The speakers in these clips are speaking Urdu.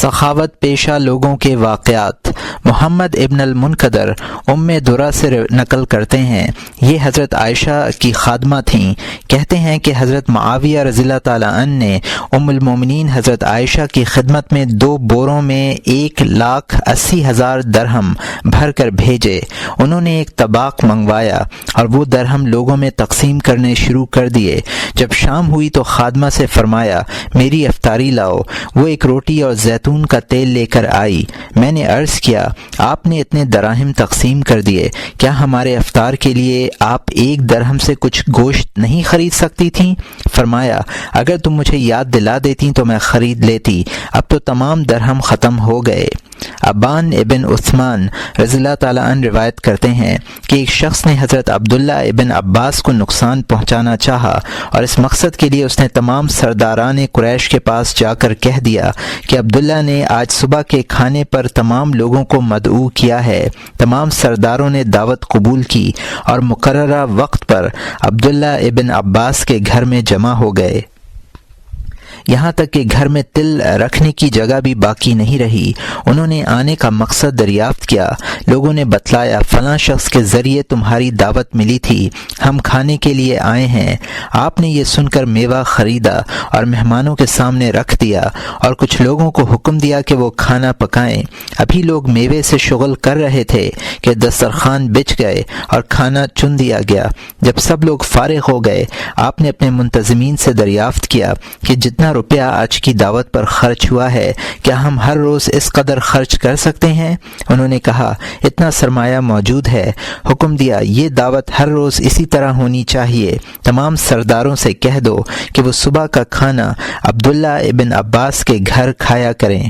سخاوت پیشہ لوگوں کے واقعات۔ محمد ابن المنکدر ام درہ سے نقل کرتے ہیں، یہ حضرت عائشہ کی خادمہ تھیں۔ کہتے ہیں کہ حضرت معاویہ رضی اللہ تعالیٰ عنہ نے ام المومنین حضرت عائشہ کی خدمت میں 2 بوروں میں 1,80,000 درہم بھر کر بھیجے۔ انہوں نے ایک طباق منگوایا اور وہ درہم لوگوں میں تقسیم کرنے شروع کر دیے۔ جب شام ہوئی تو خادمہ سے فرمایا میری افطاری لاؤ۔ وہ ایک روٹی اور زیتون کا تیل لے کر آئی۔ میں نے عرض کیا آپ نے اتنے دراہم تقسیم کر دیے، کیا ہمارے افطار کے لیے آپ 1 درہم سے کچھ گوشت نہیں خرید سکتی تھیں؟ فرمایا اگر تم مجھے یاد دلا دیتی تو میں خرید لیتی، اب تو تمام درہم ختم ہو گئے۔ ابان ابن عثمان رضی اللہ تعالیٰ عنہ روایت کرتے ہیں کہ ایک شخص نے حضرت عبداللہ ابن عباس کو نقصان پہنچانا چاہا اور اس مقصد کے لیے اس نے تمام سرداران قریش کے پاس جا کر کہہ دیا کہ عبداللہ نے آج صبح کے کھانے پر تمام لوگوں کو مدعو کیا ہے۔ تمام سرداروں نے دعوت قبول کی اور مقررہ وقت پر عبداللہ ابن عباس کے گھر میں جمع ہو گئے، یہاں تک کہ گھر میں تل رکھنے کی جگہ بھی باقی نہیں رہی۔ انہوں نے آنے کا مقصد دریافت کیا۔ لوگوں نے بتلایا فلاں شخص کے ذریعے تمہاری دعوت ملی تھی، ہم کھانے کے لیے آئے ہیں۔ آپ نے یہ سن کر میوہ خریدا اور مہمانوں کے سامنے رکھ دیا اور کچھ لوگوں کو حکم دیا کہ وہ کھانا پکائیں۔ ابھی لوگ میوے سے شغل کر رہے تھے کہ دسترخوان بچھ گئے اور کھانا چن دیا گیا۔ جب سب لوگ فارغ ہو گئے آپ نے اپنے منتظمین سے دریافت کیا کہ جتنا روپیہ آج کی دعوت پر خرچ ہوا ہے کیا ہم ہر روز اس قدر خرچ کر سکتے ہیں؟ انہوں نے کہا اتنا سرمایہ موجود ہے۔ حکم دیا یہ دعوت ہر روز اسی طرح ہونی چاہیے۔ تمام سرداروں سے کہہ دو کہ وہ صبح کا کھانا عبداللہ ابن عباس کے گھر کھایا کریں۔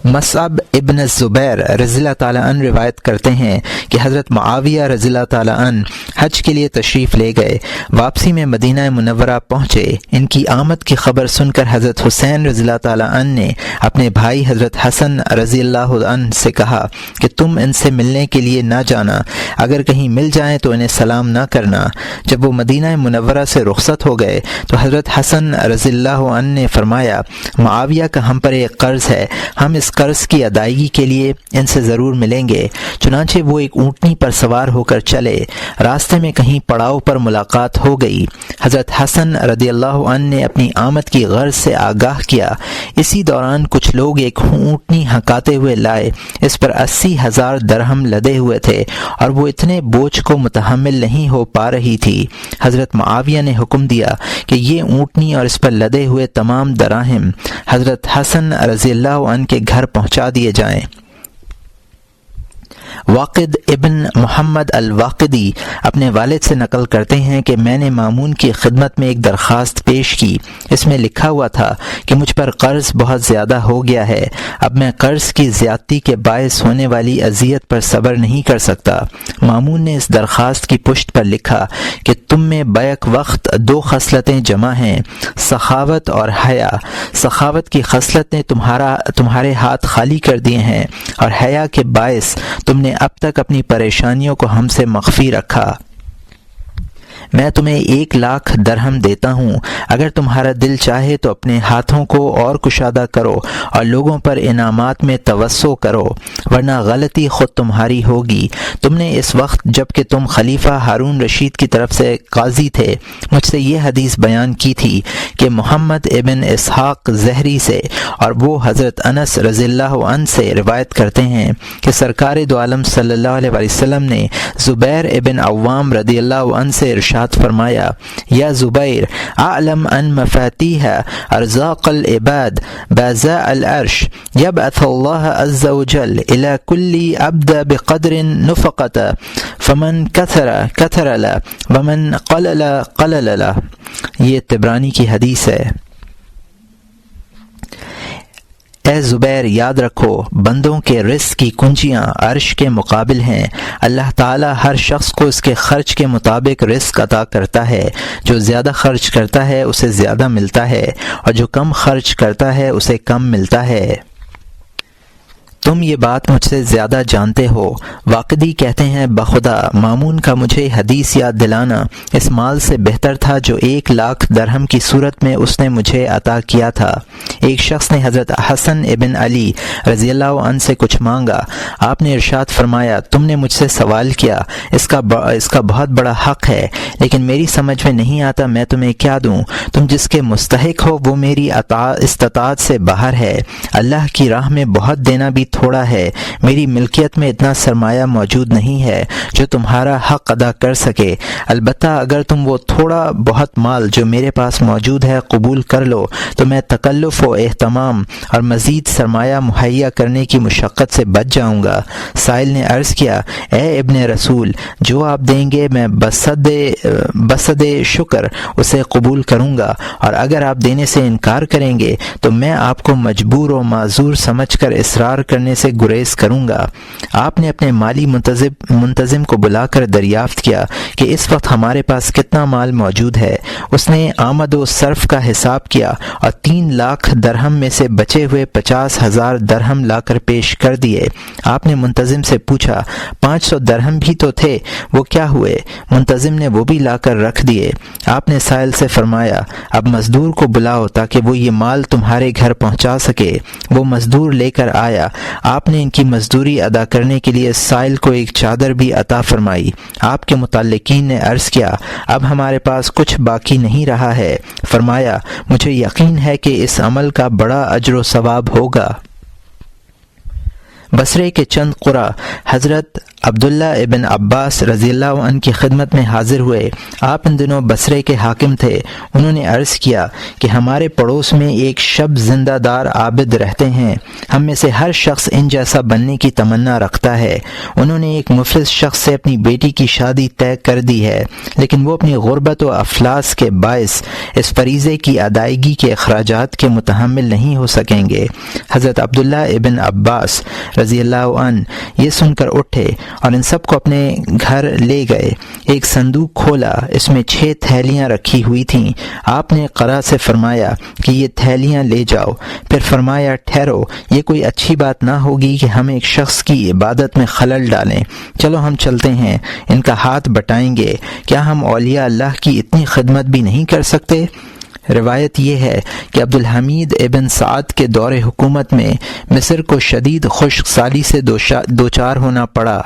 مصعب ابن زبیر رضی اللہ تعالیٰ عنہ روایت کرتے ہیں کہ حضرت معاویہ رضی اللہ تعالیٰ عنہ حج کے لیے تشریف لے گئے۔ واپسی میں مدینہ منورہ پہنچے۔ ان کی آمد کی خبر سن کر حضرت حسین رضی اللہ تعالیٰ عنہ نے اپنے بھائی حضرت حسن رضی اللہ عنہ سے کہا کہ تم ان سے ملنے کے لیے نہ جانا، اگر کہیں مل جائیں تو انہیں سلام نہ کرنا۔ جب وہ مدینہ منورہ سے رخصت ہو گئے تو حضرت حسن رضی اللہ عنہ نے فرمایا معاویہ کا ہم پر ایک قرض ہے، ہم اس قرض کی ادائیگی کے لیے ان سے ضرور ملیں گے۔ چنانچہ وہ ایک اونٹنی پر سوار ہو کر چلے۔ راستے میں کہیں پڑاؤ پر ملاقات ہو گئی۔ حضرت حسن رضی اللہ عنہ نے اپنی آمد کی غرض سے آگاہ کیا۔ اسی دوران کچھ لوگ ایک اونٹنی ہنکاتے ہوئے لائے، اس پر 80,000 درہم لدے ہوئے تھے اور وہ اتنے بوجھ کو متحمل نہیں ہو پا رہی تھی۔ حضرت معاویہ نے حکم دیا کہ یہ اونٹنی اور اس پر لدے ہوئے تمام دراہم حضرت حسن رضی اللہ عنہ کے گھر پہنچا دیے جائیں۔ واقد ابن محمد الواقدی اپنے والد سے نقل کرتے ہیں کہ میں نے مامون کی خدمت میں ایک درخواست پیش کی۔ اس میں لکھا ہوا تھا کہ مجھ پر قرض بہت زیادہ ہو گیا ہے، اب میں قرض کی زیادتی کے باعث ہونے والی اذیت پر صبر نہیں کر سکتا۔ مامون نے اس درخواست کی پشت پر لکھا کہ تم میں بیک وقت 2 خصلتیں جمع ہیں، سخاوت اور حیا۔ سخاوت کی خصلت نے تمہارے ہاتھ خالی کر دیے ہیں اور حیا کے باعث تم نے اب تک اپنی پریشانیوں کو ہم سے مخفی رکھا۔ میں تمہیں 1,00,000 درہم دیتا ہوں، اگر تمہارا دل چاہے تو اپنے ہاتھوں کو اور کشادہ کرو اور لوگوں پر انعامات میں توسع کرو، ورنہ غلطی خود تمہاری ہوگی۔ تم نے اس وقت جب کہ تم خلیفہ ہارون رشید کی طرف سے قاضی تھے مجھ سے یہ حدیث بیان کی تھی کہ محمد ابن اسحاق زہری سے اور وہ حضرت انس رضی اللہ عنہ سے روایت کرتے ہیں کہ سرکار دو عالم صلی اللہ علیہ وسلم نے زبیر ابن عوام رضی اللہ عنہ سے ارشاد فرمایا یا زبیر اعلم ان مفاتیح ارزاق العباد بازاء العرش یبعث اللہ عز وجل الى كل عبد بقدر نفقت فمن کثر کثر له ومن قلل قلل له۔ یہ طبرانی کی حدیث ہے۔ اے زبیر یاد رکھو بندوں کے رزق کی کنجیاں عرش کے مقابل ہیں۔ اللہ تعالی ہر شخص کو اس کے خرچ کے مطابق رزق عطا کرتا ہے، جو زیادہ خرچ کرتا ہے اسے زیادہ ملتا ہے اور جو کم خرچ کرتا ہے اسے کم ملتا ہے۔ تم یہ بات مجھ سے زیادہ جانتے ہو۔ واقدی کہتے ہیں بخدا مامون کا مجھے حدیث یاد دلانا اس مال سے بہتر تھا جو 1,00,000 درہم کی صورت میں اس نے مجھے عطا کیا تھا۔ ایک شخص نے حضرت حسن ابن علی رضی اللہ عنہ سے کچھ مانگا۔ آپ نے ارشاد فرمایا تم نے مجھ سے سوال کیا، اس کا بہت بڑا حق ہے، لیکن میری سمجھ میں نہیں آتا میں تمہیں کیا دوں۔ تم جس کے مستحق ہو وہ میری استطاعت سے باہر ہے۔ اللہ کی راہ میں بہت دینا بھی تھوڑا ہے۔ میری ملکیت میں اتنا سرمایہ موجود نہیں ہے جو تمہارا حق ادا کر سکے۔ البتہ اگر تم وہ تھوڑا بہت مال جو میرے پاس موجود ہے قبول کر لو تو میں تکلف و اہتمام اور مزید سرمایہ مہیا کرنے کی مشقت سے بچ جاؤں گا۔ سائل نے عرض کیا اے ابن رسول، جو آپ دیں گے میں بصد شکر اسے قبول کروں گا، اور اگر آپ دینے سے انکار کریں گے تو میں آپ کو مجبور و معذور سمجھ کر اصرار کرنے سے گریز کروں گا۔ آپ نے اپنے مالی منتظم کو بلا کر دریافت کیا کہ اس وقت ہمارے پاس کتنا مال موجود ہے۔ اس نے آمد و صرف کا حساب کیا اور 3,00,000 درہم میں سے بچے ہوئے 50,000 درہم لا کر پیش کر دیے۔ آپ نے منتظم سے پوچھا 500 درہم بھی تو تھے، وہ کیا ہوئے؟ منتظم نے وہ بھی لا کر رکھ دیے۔ آپ نے سائل سے فرمایا اب مزدور کو بلاؤ تاکہ وہ یہ مال تمہارے گھر پہنچا سکے۔ وہ مزدور لے کر آیا۔ آپ نے ان کی مزدوری ادا کرنے کے لیے سائل کو ایک چادر بھی عطا فرمائی۔ آپ کے متعلقین نے عرض کیا اب ہمارے پاس کچھ باقی نہیں رہا ہے۔ فرمایا مجھے یقین ہے کہ اس عمل کا بڑا اجر و ثواب ہوگا۔ بصرے کے چند قرا حضرت عبداللہ ابن عباس رضی اللہ عنہ کی خدمت میں حاضر ہوئے۔ آپ ان دنوں بصرے کے حاکم تھے۔ انہوں نے عرض کیا کہ ہمارے پڑوس میں ایک شب زندہ دار عابد رہتے ہیں، ہم میں سے ہر شخص ان جیسا بننے کی تمنا رکھتا ہے۔ انہوں نے ایک مفلس شخص سے اپنی بیٹی کی شادی طے کر دی ہے، لیکن وہ اپنی غربت و افلاس کے باعث اس فریضے کی ادائیگی کے اخراجات کے متحمل نہیں ہو سکیں گے۔ حضرت عبداللہ ابن عباس رضی اللہ عنہ یہ سن کر اٹھے اور ان سب کو اپنے گھر لے گئے۔ ایک صندوق کھولا، اس میں 6 تھیلیاں رکھی ہوئی تھیں۔ آپ نے قرا سے فرمایا کہ یہ تھیلیاں لے جاؤ۔ پھر فرمایا ٹھہرو، یہ کوئی اچھی بات نہ ہوگی کہ ہم ایک شخص کی عبادت میں خلل ڈالیں۔ چلو ہم چلتے ہیں، ان کا ہاتھ بٹائیں گے۔ کیا ہم اولیاء اللہ کی اتنی خدمت بھی نہیں کر سکتے؟ روایت یہ ہے کہ عبدالحمید ابن سعد کے دور حکومت میں مصر کو شدید خشک سالی سے دوچار ہونا پڑا۔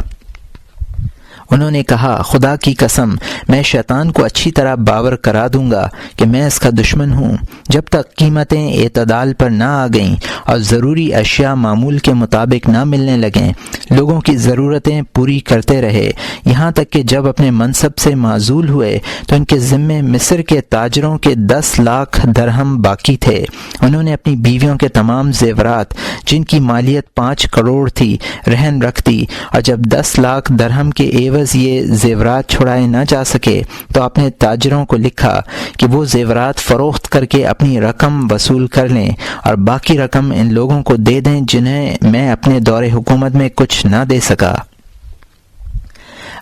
انہوں نے کہا خدا کی قسم میں شیطان کو اچھی طرح باور کرا دوں گا کہ میں اس کا دشمن ہوں۔ جب تک قیمتیں اعتدال پر نہ آ گئیں اور ضروری اشیاء معمول کے مطابق نہ ملنے لگیں، لوگوں کی ضرورتیں پوری کرتے رہے، یہاں تک کہ جب اپنے منصب سے معزول ہوئے تو ان کے ذمے مصر کے تاجروں کے 10,00,000 درہم باقی تھے۔ انہوں نے اپنی بیویوں کے تمام زیورات جن کی مالیت 5 کروڑ تھی رہن رکھ دی، اور جب 10,00,000 درہم کے عوض یہ زیورات چھڑائے نہ جا سکے تو اپنے تاجروں کو لکھا کہ وہ زیورات فروخت کر کے اپنی رقم وصول کر لیں اور باقی رقم ان لوگوں کو دے دیں جنہیں میں اپنے دور حکومت میں کچھ نہ دے سکا۔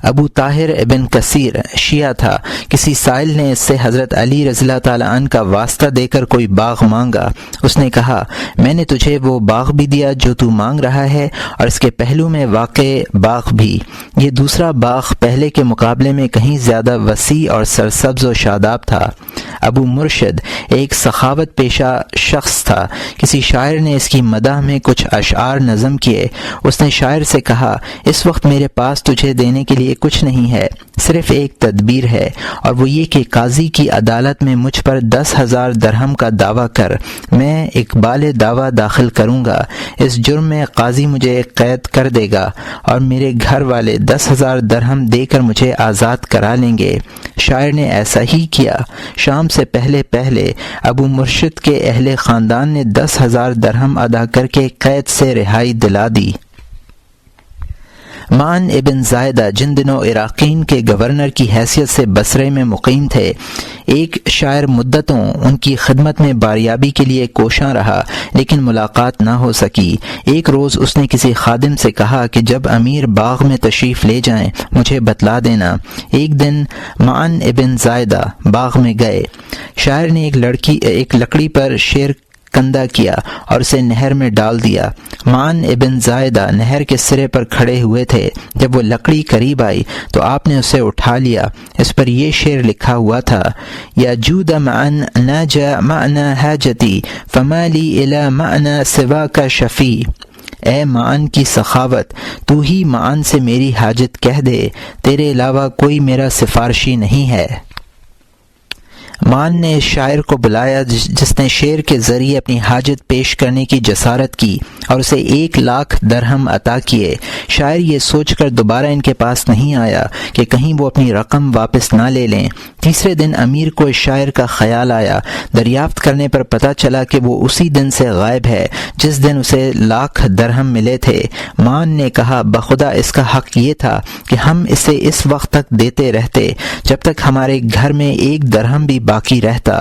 ابو طاہر ابن کثیر شیعہ تھا۔ کسی سائل نے اس سے حضرت علی رضی اللہ تعالیٰ عنہ کا واسطہ دے کر کوئی باغ مانگا۔ اس نے کہا میں نے تجھے وہ باغ بھی دیا جو تو مانگ رہا ہے، اور اس کے پہلو میں واقع باغ بھی۔ یہ دوسرا باغ پہلے کے مقابلے میں کہیں زیادہ وسیع اور سرسبز و شاداب تھا۔ ابو مرشد ایک سخاوت پیشہ شخص تھا۔ کسی شاعر نے اس کی مدح میں کچھ اشعار نظم کیے۔ اس نے شاعر سے کہا اس وقت میرے پاس تجھے دینے کے لیے کچھ نہیں ہے، صرف ایک تدبیر ہے، اور وہ یہ کہ قاضی کی عدالت میں مجھ پر 10,000 درہم کا دعویٰ کر، میں اقبال دعویٰ داخل کروں گا۔ اس جرم میں قاضی مجھے قید کر دے گا اور میرے گھر والے 10,000 درہم دے کر مجھے آزاد کرا لیں گے۔ شاعر نے ایسا ہی کیا۔ شام سے پہلے ابو مرشد کے اہل خاندان نے 10,000 درہم ادا کر کے قید سے رہائی دلا دی۔ معن ابن زائدہ جن دنوں عراقین کے گورنر کی حیثیت سے بصرے میں مقیم تھے، ایک شاعر مدتوں ان کی خدمت میں باریابی کے لیے کوشاں رہا، لیکن ملاقات نہ ہو سکی۔ ایک روز اس نے کسی خادم سے کہا کہ جب امیر باغ میں تشریف لے جائیں مجھے بتلا دینا۔ ایک دن معن ابن زائدہ باغ میں گئے۔ شاعر نے ایک لکڑی پر شعر کندہ کیا اور اسے نہر میں ڈال دیا۔ معن ابن زائدہ نہر کے سرے پر کھڑے ہوئے تھے، جب وہ لکڑی قریب آئی تو آپ نے اسے اٹھا لیا۔ اس پر یہ شعر لکھا ہوا تھا: یا جود معن ناجا معنا حاجتی فما لی الی معنا سواک شفیع۔ اے معن کی سخاوت، تو ہی معن سے میری حاجت کہہ دے، تیرے علاوہ کوئی میرا سفارشی نہیں ہے۔ معن نے اس شاعر کو بلایا جس نے شعر کے ذریعے اپنی حاجت پیش کرنے کی جسارت کی اور اسے 1,00,000 درہم عطا کیے۔ شاعر یہ سوچ کر دوبارہ ان کے پاس نہیں آیا کہ کہیں وہ اپنی رقم واپس نہ لے لیں۔ تیسرے دن امیر کو اس شاعر کا خیال آیا۔ دریافت کرنے پر پتہ چلا کہ وہ اسی دن سے غائب ہے جس دن اسے 1,00,000 درہم ملے تھے۔ معن نے کہا: بخدا اس کا حق یہ تھا کہ ہم اسے اس وقت تک دیتے رہتے جب تک ہمارے گھر میں 1 درہم بھی باقی رہتا۔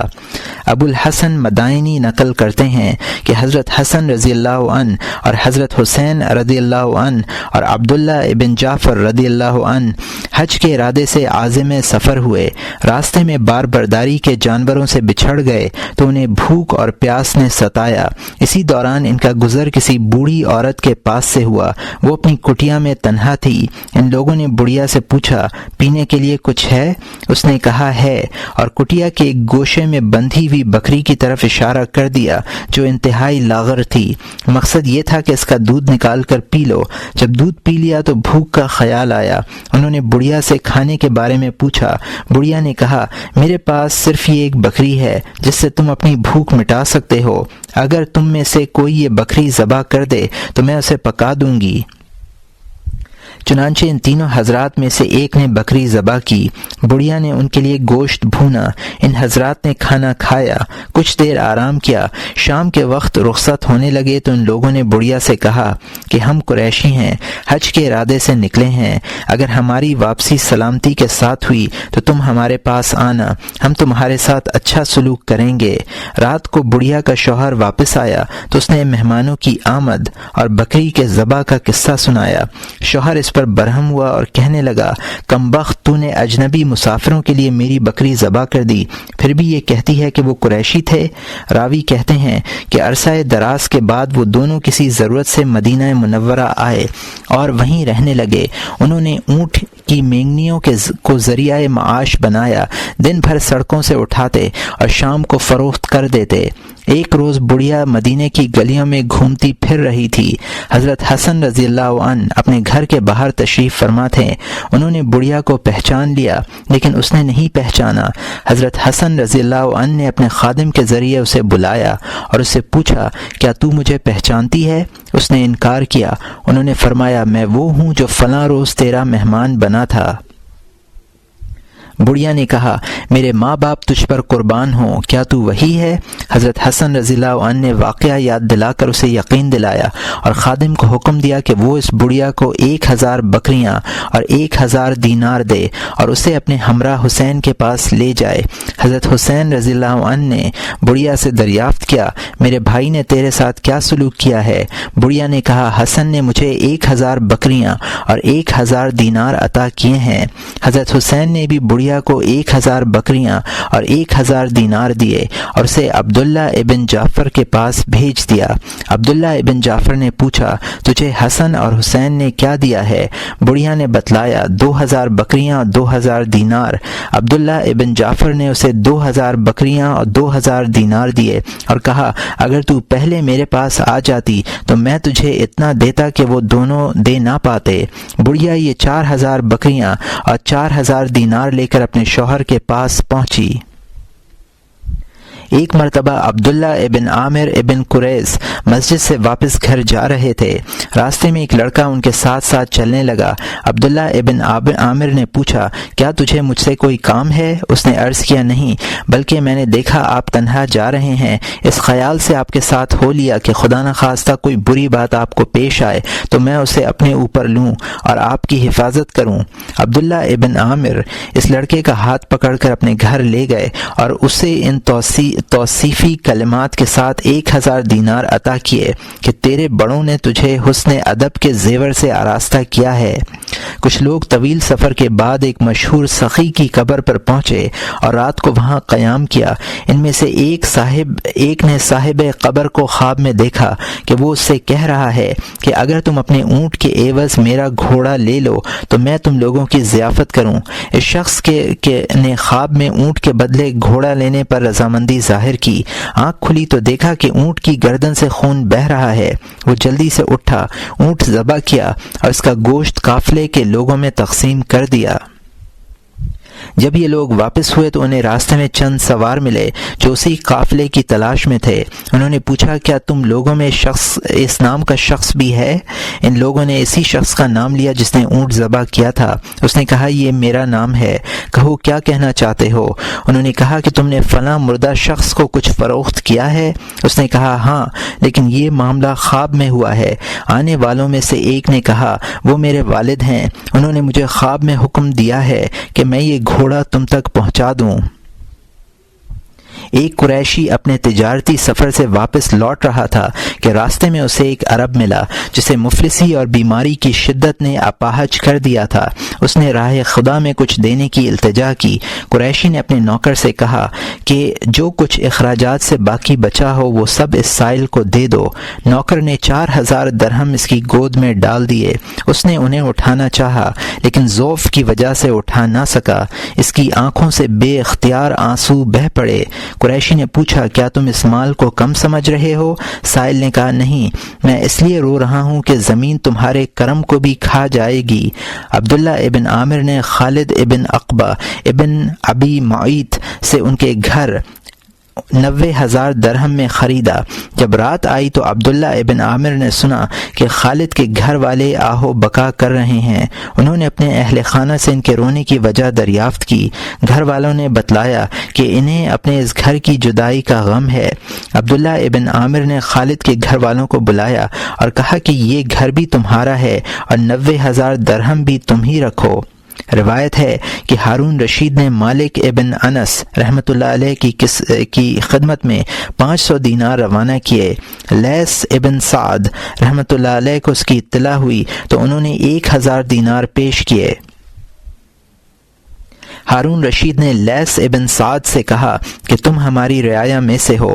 ابو الحسن مدائنی نقل کرتے ہیں کہ حضرت حسن رضی اللہ عنہ اور حضرت حسین رضی اللہ عنہ اور عبداللہ ابن جعفر رضی اللہ عنہ حج کے ارادے سے عازم سفر ہوئے۔ راستے میں بار برداری کے جانوروں سے بچھڑ گئے تو انہیں بھوک اور پیاس نے ستایا۔ اسی دوران ان کا گزر کسی بوڑھی عورت کے پاس سے ہوا۔ وہ اپنی کٹیا میں تنہا تھی۔ ان لوگوں نے بڑھیا سے پوچھا: پینے کے لیے کچھ ہے؟ اس نے کہا ہے، اور کٹیا کے ایک گوشے میں بندھی ہوئی بکری کی طرف اشارہ کر دیا جو انتہائی لاغر تھی۔ مقصد یہ تھا کہ اس کا دودھ نکال کر پی لو۔ جب دودھ پی لیا تو بھوک کا خیال آیا۔ انہوں نے بڑھیا سے کھانے کے بارے میں پوچھا۔ بڑھیا نے کہا: میرے پاس صرف یہ ایک بکری ہے جس سے تم اپنی بھوک مٹا سکتے ہو۔ اگر تم میں سے کوئی یہ بکری ذبح کر دے تو میں اسے پکا دوں گی۔ چنانچہ ان تینوں حضرات میں سے ایک نے بکری ذبح کی۔ بڑھیا نے ان کے لیے گوشت بھونا۔ ان حضرات نے کھانا کھایا، کچھ دیر آرام کیا۔ شام کے وقت رخصت ہونے لگے تو ان لوگوں نے بڑھیا سے کہا کہ ہم قریشی ہیں، حج کے ارادے سے نکلے ہیں۔ اگر ہماری واپسی سلامتی کے ساتھ ہوئی تو تم ہمارے پاس آنا، ہم تمہارے ساتھ اچھا سلوک کریں گے۔ رات کو بڑھیا کا شوہر واپس آیا تو اس نے مہمانوں کی آمد اور بکری کے ذبح کا قصہ سنایا۔ شوہر اس پر برہم ہوا اور کہنے لگا: کم بخت، تو نے اجنبی مسافروں کے لیے میری بکری ذبح کر دی، پھر بھی یہ کہتی ہے کہ وہ قریشی تھے۔ راوی کہتے ہیں کہ عرصہ دراز کے بعد وہ دونوں کسی ضرورت سے مدینہ منورہ آئے اور وہیں رہنے لگے۔ انہوں نے اونٹ کی مینگنیوں کو ذریعہ معاش بنایا، دن بھر سڑکوں سے اٹھاتے اور شام کو فروخت کر دیتے۔ ایک روز بڑھیا مدینے کی گلیوں میں گھومتی پھر رہی تھی۔ حضرت حسن رضی اللہ عنہ اپنے گھر کے باہر تشریف فرما تھے۔ انہوں نے بڑھیا کو پہچان لیا لیکن اس نے نہیں پہچانا۔ حضرت حسن رضی اللہ عنہ نے اپنے خادم کے ذریعے اسے بلایا اور اس سے پوچھا: کیا تو مجھے پہچانتی ہے؟ اس نے انکار کیا۔ انہوں نے فرمایا: میں وہ ہوں جو فلاں روز تیرا مہمان بنا تھا۔ بڑھیا نے کہا: میرے ماں باپ تجھ پر قربان ہوں، کیا تو وہی ہے؟ حضرت حسن رضی اللہ عنہ نے واقعہ یاد دلا کر اسے یقین دلایا اور خادم کو حکم دیا کہ وہ اس بڑھیا کو 1,000 بکریاں اور 1,000 دینار دے اور اسے اپنے ہمراہ حسین کے پاس لے جائے۔ حضرت حسین رضی اللہ عنہ نے بڑھیا سے دریافت کیا: میرے بھائی نے تیرے ساتھ کیا سلوک کیا ہے؟ بڑھیا نے کہا: حسن نے مجھے 1,000 بکریاں اور 1,000 دینار عطا کیے ہیں۔ حضرت حسین نے بھی بڑھیا کو 1,000 بکریاں اور 1,000 دینار دیے اور اسے عبداللہ ابن جعفر کے پاس بھیج دیا۔ عبداللہ ابن جعفر نے پوچھا: تجھے حسن اور حسین نے کیا دیا ہے؟ بڑھیا نے بتلایا: 2,000 بکریاں اور 2,000 دینار۔ عبداللہ ابن جعفر نے اسے 2,000 بکریاں اور 2,000 دینار دیے اور کہا: اگر تو پہلے میرے پاس آ جاتی تو میں تجھے اتنا دیتا کہ وہ دونوں دے نہ پاتے۔ بڑھیا یہ 4,000 بکریاں اور 4,000 دینار لے کر اپنے شوہر کے پاس پہنچی۔ ایک مرتبہ عبداللہ ابن عامر ابن قریظ مسجد سے واپس گھر جا رہے تھے۔ راستے میں ایک لڑکا ان کے ساتھ ساتھ چلنے لگا۔ عبداللہ ابن عامر نے پوچھا: کیا تجھے مجھ سے کوئی کام ہے؟ اس نے عرض کیا: نہیں، بلکہ میں نے دیکھا آپ تنہا جا رہے ہیں، اس خیال سے آپ کے ساتھ ہو لیا کہ خدا نخواستہ کوئی بری بات آپ کو پیش آئے تو میں اسے اپنے اوپر لوں اور آپ کی حفاظت کروں۔ عبداللہ ابن عامر اس لڑکے کا ہاتھ پکڑ کر اپنے گھر لے گئے اور اسے ان توصیفی کلمات کے ساتھ 1000 دینار عطا کیے کہ تیرے بڑوں نے تجھے حسن ادب کے زیور سے آراستہ کیا ہے۔ کچھ لوگ طویل سفر کے بعد ایک مشہور سخی کی قبر پر پہنچے اور رات کو وہاں قیام کیا۔ ان میں سے ایک نے صاحب قبر کو خواب میں دیکھا کہ وہ اس سے کہہ رہا ہے کہ اگر تم اپنے اونٹ کے عوض میرا گھوڑا لے لو تو میں تم لوگوں کی ضیافت کروں۔ اس شخص نے خواب میں اونٹ کے بدلے گھوڑا لینے پر رضامندی ظاہر کی۔ آنکھ کھلی تو دیکھا کہ اونٹ کی گردن سے خون بہہ رہا ہے۔ وہ جلدی سے اٹھا، اونٹ ذبح کیا اور اس کا گوشت قافلے کے لوگوں میں تقسیم کر دیا۔ جب یہ لوگ واپس ہوئے تو انہیں راستے میں چند سوار ملے جو اسی قافلے کی تلاش میں تھے۔ انہوں نے پوچھا کیا تم لوگوں میں اس نام کا شخص بھی ہے؟ ان لوگوں نے اسی شخص کا نام لیا جس نے اونٹ ذبح کیا تھا۔ اس نے کہا یہ میرا نام ہے، کہو کیا کہنا چاہتے ہو؟ انہوں نے کہا کہ تم نے فلاں مردہ شخص کو کچھ فروخت کیا ہے؟ اس نے کہا ہاں، لیکن یہ معاملہ خواب میں ہوا ہے۔ آنے والوں میں سے ایک نے کہا وہ میرے والد ہیں، انہوں نے مجھے خواب میں حکم دیا ہے کہ میں یہ گھوڑا تم تک پہنچا دوں۔ ایک قریشی اپنے تجارتی سفر سے واپس لوٹ رہا تھا کہ راستے میں اسے ایک عرب ملا جسے مفلسی اور بیماری کی شدت نے اپاہج کر دیا تھا۔ اس نے راہ خدا میں کچھ دینے کی التجا کی۔ قریشی نے اپنے نوکر سے کہا کہ جو کچھ اخراجات سے باقی بچا ہو وہ سب اس سائل کو دے دو۔ نوکر نے 4000 درہم اس کی گود میں ڈال دیے۔ اس نے انہیں اٹھانا چاہا لیکن ضعف کی وجہ سے اٹھا نہ سکا۔ اس کی آنکھوں سے بے اختیار آنسو بہہ پڑے۔ قریشی نے پوچھا کیا تم اس مال کو کم سمجھ رہے ہو؟ سائل نے کہا نہیں، میں اس لیے رو رہا ہوں کہ زمین تمہارے کرم کو بھی کھا جائے گی۔ عبداللہ ابن عامر نے خالد ابن عقبہ ابن ابی معیط سے ان کے گھر 90,000 درہم میں خریدا۔ جب رات آئی تو عبداللہ ابن عامر نے سنا کہ خالد کے گھر والے آہو بکا کر رہے ہیں۔ انہوں نے اپنے اہل خانہ سے ان کے رونے کی وجہ دریافت کی۔ گھر والوں نے بتلایا کہ انہیں اپنے اس گھر کی جدائی کا غم ہے۔ عبداللہ ابن عامر نے خالد کے گھر والوں کو بلایا اور کہا کہ یہ گھر بھی تمہارا ہے اور 90,000 درہم بھی تم ہی رکھو۔ روایت ہے کہ ہارون رشید نے مالک ابن انس رحمۃ اللہ علیہ کی خدمت میں 500 دینار روانہ کیے۔ لیث ابن سعد رحمۃ اللہ علیہ کو اس کی اطلاع ہوئی تو انہوں نے 1000 دینار پیش کیے۔ ہارون رشید نے لیث ابن سعد سے کہا کہ تم ہماری رعایا میں سے ہو،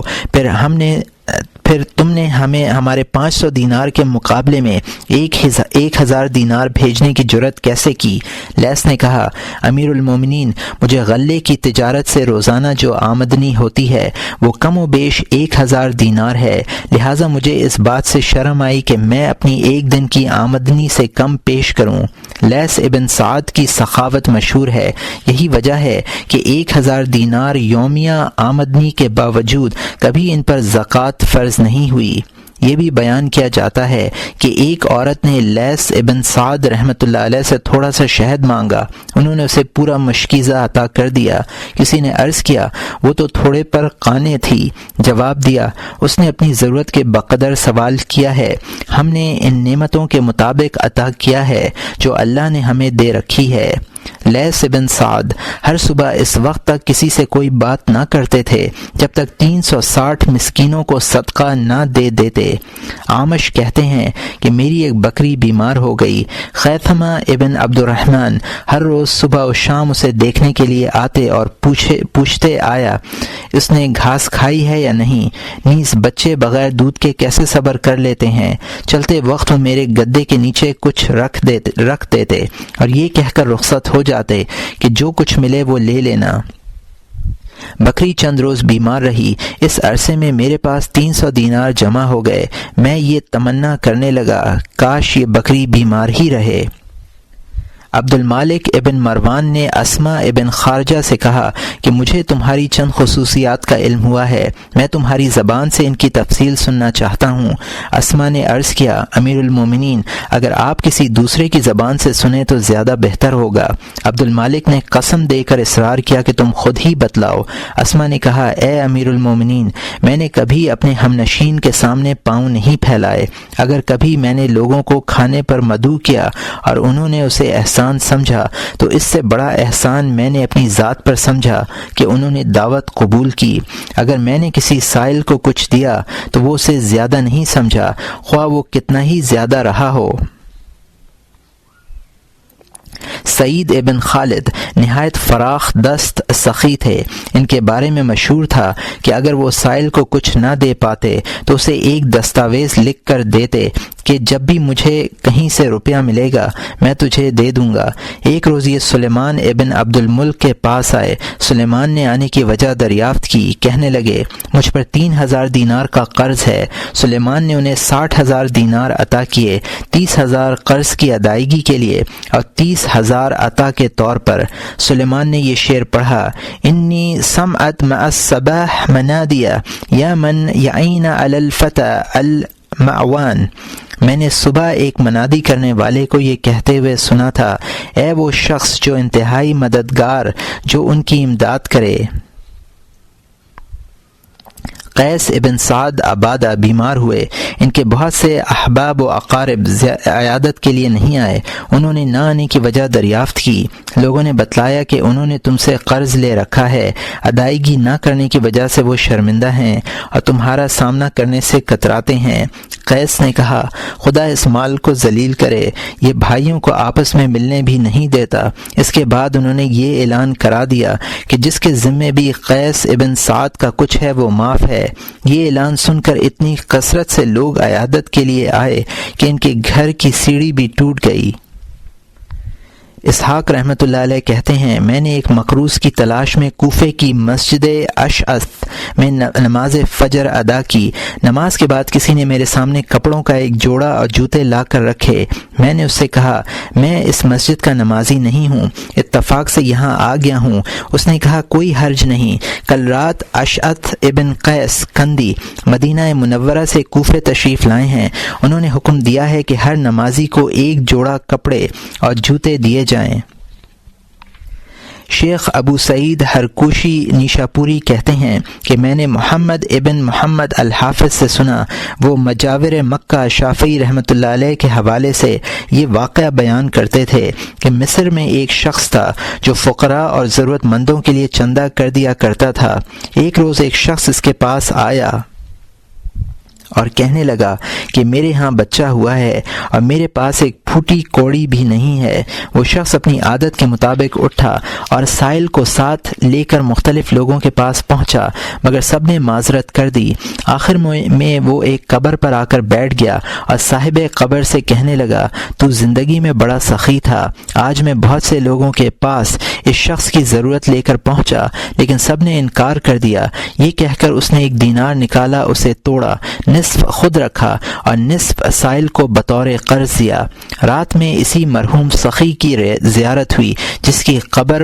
پھر تم نے ہمیں ہمارے 500 دینار کے مقابلے میں 1000 دینار بھیجنے کی جرت کیسے کی؟ لیث نے کہا امیر المومنین، مجھے غلے کی تجارت سے روزانہ جو آمدنی ہوتی ہے وہ کم و بیش 1000 دینار ہے، لہٰذا مجھے اس بات سے شرم آئی کہ میں اپنی ایک دن کی آمدنی سے کم پیش کروں۔ لیث ابن سعد کی سخاوت مشہور ہے، یہی وجہ ہے کہ 1000 دینار یومیہ آمدنی کے باوجود کبھی ان پر زکوٰۃ فرض نہیں ہوئی۔ یہ بھی بیان کیا جاتا ہے کہ ایک عورت نے لیث ابن سعد رحمۃ اللہ علیہ سے تھوڑا سا شہد مانگا، انہوں نے اسے پورا مشکیزہ عطا کر دیا۔ کسی نے عرض کیا وہ تو تھوڑے پر قانع تھی، جواب دیا اس نے اپنی ضرورت کے بقدر سوال کیا ہے، ہم نے ان نعمتوں کے مطابق عطا کیا ہے جو اللہ نے ہمیں دے رکھی ہے۔ لیث ابن سعد ہر صبح اس وقت تک کسی سے کوئی بات نہ کرتے تھے جب تک 360 مسکینوں کو صدقہ نہ دے دیتے۔ عامش کہتے ہیں کہ میری ایک بکری بیمار ہو گئی۔ خیثمہ ابن عبد الرحمن ہر روز صبح و شام اسے دیکھنے کے لیے آتے اور پوچھتے آیا اس نے گھاس کھائی ہے یا نہیں، نیز بچے بغیر دودھ کے کیسے صبر کر لیتے ہیں۔ چلتے وقت وہ میرے گدے کے نیچے کچھ رکھ دیتے اور یہ کہہ کر رخصت ہو جاتے کہ جو کچھ ملے وہ لے لینا۔ بکری چند روز بیمار رہی، اس عرصے میں میرے پاس 300 دینار جمع ہو گئے۔ میں یہ تمنا کرنے لگا کاش یہ بکری بیمار ہی رہے۔ عبد المالک ابن مروان نے اسما ابن خارجہ سے کہا کہ مجھے تمہاری چند خصوصیات کا علم ہوا ہے، میں تمہاری زبان سے ان کی تفصیل سننا چاہتا ہوں۔ اسما نے عرض کیا امیر المومنین، اگر آپ کسی دوسرے کی زبان سے سنیں تو زیادہ بہتر ہوگا۔ عبد المالک نے قسم دے کر اصرار کیا کہ تم خود ہی بتلاؤ۔ اسما نے کہا اے امیر المومنین، میں نے کبھی اپنے ہمنشین کے سامنے پاؤں نہیں پھیلائے۔ اگر کبھی میں نے لوگوں کو کھانے پر مدعو کیا اور انہوں نے اسے احسان احسان سمجھا تو اس سے بڑا احسان میں نے اپنی ذات پر سمجھا کہ انہوں نے دعوت قبول کی۔ اگر میں نے کسی سائل کو کچھ دیا تو وہ اسے زیادہ نہیں سمجھا، خواہ وہ کتنا ہی زیادہ رہا ہو۔ سعید ابن خالد نہایت فراخ دست سخی تھے۔ ان کے بارے میں مشہور تھا کہ اگر وہ سائل کو کچھ نہ دے پاتے تو اسے ایک دستاویز لکھ کر دیتے کہ جب بھی مجھے کہیں سے روپیہ ملے گا میں تجھے دے دوں گا۔ ایک روز یہ سلیمان ابن عبد الملک کے پاس آئے۔ سلیمان نے آنے کی وجہ دریافت کی۔ کہنے لگے مجھ پر 3000 دینار کا قرض ہے۔ سلیمان نے انہیں 60,000 دینار عطا کیے 30,000 قرض کی ادائیگی کے لیے اور 30,000 عطا کے طور پر۔ سلیمان نے یہ شعر پڑھا، انی سمعت مع الصباح منادیہ یا من یعین علی الفتى المعوان۔ میں نے صبح ایک منادی کرنے والے کو یہ کہتے ہوئے سنا تھا، اے وہ شخص جو انتہائی مددگار، جو ان کی امداد کرے۔ قیس ابن سعد عبادہ بیمار ہوئے۔ ان کے بہت سے احباب و اقارب عیادت کے لیے نہیں آئے۔ انہوں نے نہ آنے کی وجہ دریافت کی۔ لوگوں نے بتلایا کہ انہوں نے تم سے قرض لے رکھا ہے، ادائیگی نہ کرنے کی وجہ سے وہ شرمندہ ہیں اور تمہارا سامنا کرنے سے کتراتے ہیں۔ قیس نے کہا، خدا اس مال کو ذلیل کرے، یہ بھائیوں کو آپس میں ملنے بھی نہیں دیتا۔ اس کے بعد انہوں نے یہ اعلان کرا دیا کہ جس کے ذمے بھی قیس ابن سعد کا کچھ ہے وہ معاف ہے۔ یہ اعلان سن کر اتنی کثرت سے لوگ عیادت کے لیے آئے کہ ان کے گھر کی سیڑھی بھی ٹوٹ گئی۔ اسحاق رحمۃ اللہ علیہ کہتے ہیں، میں نے ایک مقروض کی تلاش میں کوفے کی مسجد اشعث میں نماز فجر ادا کی۔ نماز کے بعد کسی نے میرے سامنے کپڑوں کا ایک جوڑا اور جوتے لا کر رکھے۔ میں نے اس سے کہا، میں اس مسجد کا نمازی نہیں ہوں، اتفاق سے یہاں آ گیا ہوں۔ اس نے کہا، کوئی حرج نہیں، کل رات اشعث ابن قیس کندی مدینہ منورہ سے کوفے تشریف لائے ہیں۔ انہوں نے حکم دیا ہے کہ ہر نمازی کو ایک جوڑا کپڑے اور جوتے دیے جائیں۔ شیخ ابو سعید ہرکوشی نیشاپوری کہتے ہیں کہ میں نے محمد ابن محمد الحافظ سے سنا، وہ مجاور مکہ شافعی رحمۃ اللہ علیہ کے حوالے سے یہ واقعہ بیان کرتے تھے کہ مصر میں ایک شخص تھا جو فقراء اور ضرورت مندوں کے لیے چندہ کر دیا کرتا تھا۔ ایک روز ایک شخص اس کے پاس آیا اور کہنے لگا کہ میرے ہاں بچہ ہوا ہے اور میرے پاس ایک پھوٹی کوڑی بھی نہیں ہے۔ وہ شخص اپنی عادت کے مطابق اٹھا اور سائل کو ساتھ لے کر مختلف لوگوں کے پاس پہنچا، مگر سب نے معذرت کر دی۔ آخر میں وہ ایک قبر پر آ کر بیٹھ گیا اور صاحب قبر سے کہنے لگا، تو زندگی میں بڑا سخی تھا، آج میں بہت سے لوگوں کے پاس اس شخص کی ضرورت لے کر پہنچا لیکن سب نے انکار کر دیا۔ یہ کہہ کر اس نے ایک دینار نکالا، اسے توڑا، نصف خود رکھا اور نصف سائل کو بطور قرض دیا۔ رات میں اسی مرحوم سخی کی زیارت ہوئی جس کی قبر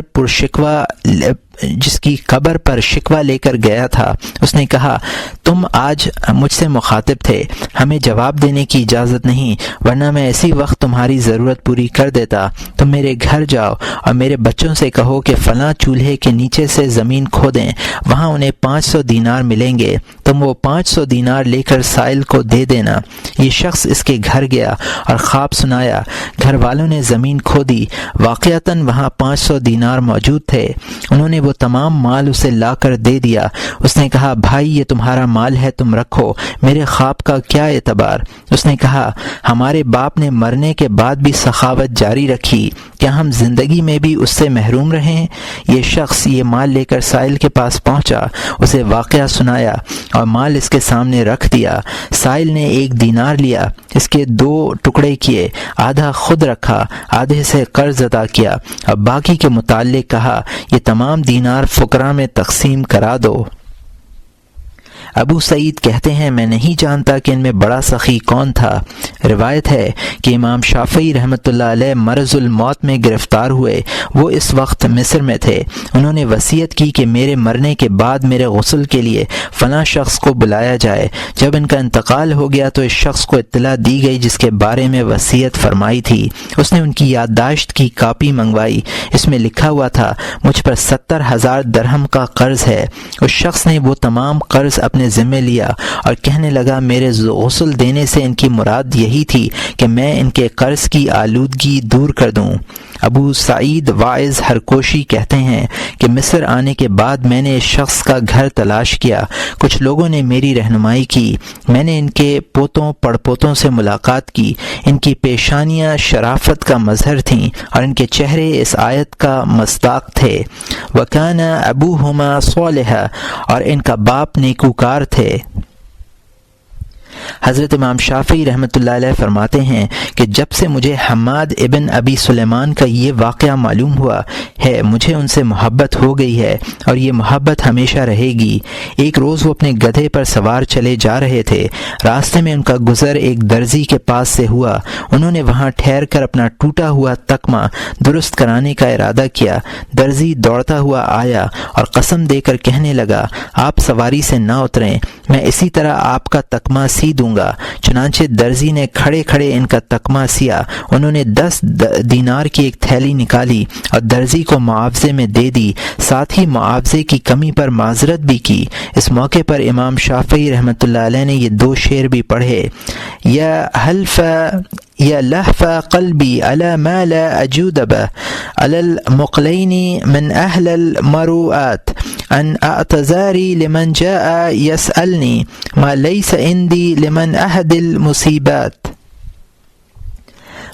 پر شکوہ لے کر گیا تھا۔ اس نے کہا، تم آج مجھ سے مخاطب تھے، ہمیں جواب دینے کی اجازت نہیں، ورنہ میں اسی وقت تمہاری ضرورت پوری کر دیتا۔ تم میرے گھر جاؤ اور میرے بچوں سے کہو کہ فلاں چولہے کے نیچے سے زمین کھودیں، وہاں انہیں 500 دینار ملیں گے، تم وہ 500 دینار لے کر سائل کو دے دینا۔ یہ شخص اس کے گھر گیا اور خواب سنایا۔ گھر والوں نے زمین کھودی، واقعتاً وہاں 500 دینار موجود تھے۔ انہوں نے وہ تمام مال اسے لا کر دے دیا۔ اس نے کہا، بھائی یہ تمہارا مال ہے، تم رکھو، میرے خواب کا کیا اعتبار؟ اس نے کہا، ہمارے باپ نے مرنے کے بعد بھی سخاوت جاری رکھی، کیا ہم زندگی میں بھی اس سے محروم رہیں؟ یہ شخص یہ مال لے کر سائل کے پاس پہنچا، اسے واقعہ سنایا اور مال اس کے سامنے رکھ دیا۔ سائل نے ایک دینار لیا، اس کے 2 ٹکڑے کیے، آدھا خود رکھا، آدھے سے قرض ادا کیا اور باقی کے متعلق کہا، یہ تمام دینار فقراء میں تقسیم کرا دو۔ ابو سعید کہتے ہیں، میں نہیں جانتا کہ ان میں بڑا سخی کون تھا۔ روایت ہے کہ امام شافعی رحمۃ اللہ علیہ مرض الموت میں گرفتار ہوئے۔ وہ اس وقت مصر میں تھے۔ انہوں نے وصیت کی کہ میرے مرنے کے بعد میرے غسل کے لیے فلاں شخص کو بلایا جائے۔ جب ان کا انتقال ہو گیا تو اس شخص کو اطلاع دی گئی جس کے بارے میں وصیت فرمائی تھی۔ اس نے ان کی یادداشت کی کاپی منگوائی، اس میں لکھا ہوا تھا، مجھ پر 70,000 درہم کا قرض ہے۔ اس شخص نے وہ تمام قرض اپنے ذمہ لیا اور کہنے لگا، میرے غسل دینے سے ان کی مراد یہی تھی کہ میں ان کے قرض کی آلودگی دور کر دوں۔ ابو سعید واعظ ہرکوشی کہتے ہیں کہ مصر آنے کے بعد میں نے اس شخص کا گھر تلاش کیا، کچھ لوگوں نے میری رہنمائی کی، میں نے ان کے پوتوں پڑپوتوں سے ملاقات کی، ان کی پیشانیاں شرافت کا مظہر تھیں اور ان کے چہرے اس آیت کا مصداق تھے، وَكَانَ أَبُوهُمَا صَالِحًا، اور ان کا باپ نیکوکار تھے۔ حضرت امام شافعی رحمۃ اللہ علیہ فرماتے ہیں کہ جب سے مجھے حماد ابن ابی سلیمان کا یہ واقعہ معلوم ہوا ہے، مجھے ان سے محبت ہو گئی ہے اور یہ محبت ہمیشہ رہے گی۔ ایک روز وہ اپنے گدھے پر سوار چلے جا رہے تھے، راستے میں ان کا گزر ایک درزی کے پاس سے ہوا، انہوں نے وہاں ٹھہر کر اپنا ٹوٹا ہوا تکمہ درست کرانے کا ارادہ کیا۔ درزی دوڑتا ہوا آیا اور قسم دے کر کہنے لگا، آپ سواری سے نہ اتریں، میں اسی طرح آپ کا تکمہ سی دوں گا۔ چنانچہ درزی نے کھڑے کھڑے ان کا تکمہ سیا، انہوں نے 10 دینار کی ایک تھیلی نکالی اور درزی کو معاوضے میں دے دی، ساتھ ہی معاوضے کی کمی پر معذرت بھی کی۔ اس موقع پر امام شافعی رحمۃ اللہ علیہ نے یہ 2 شعر بھی پڑھے، یا لہف قلبی علی ما لا اجود به علی المقلین من اہل المروءات ان اعتذاری لمن جاء یسألنی ما لیس عندی لمن احد المصیبات۔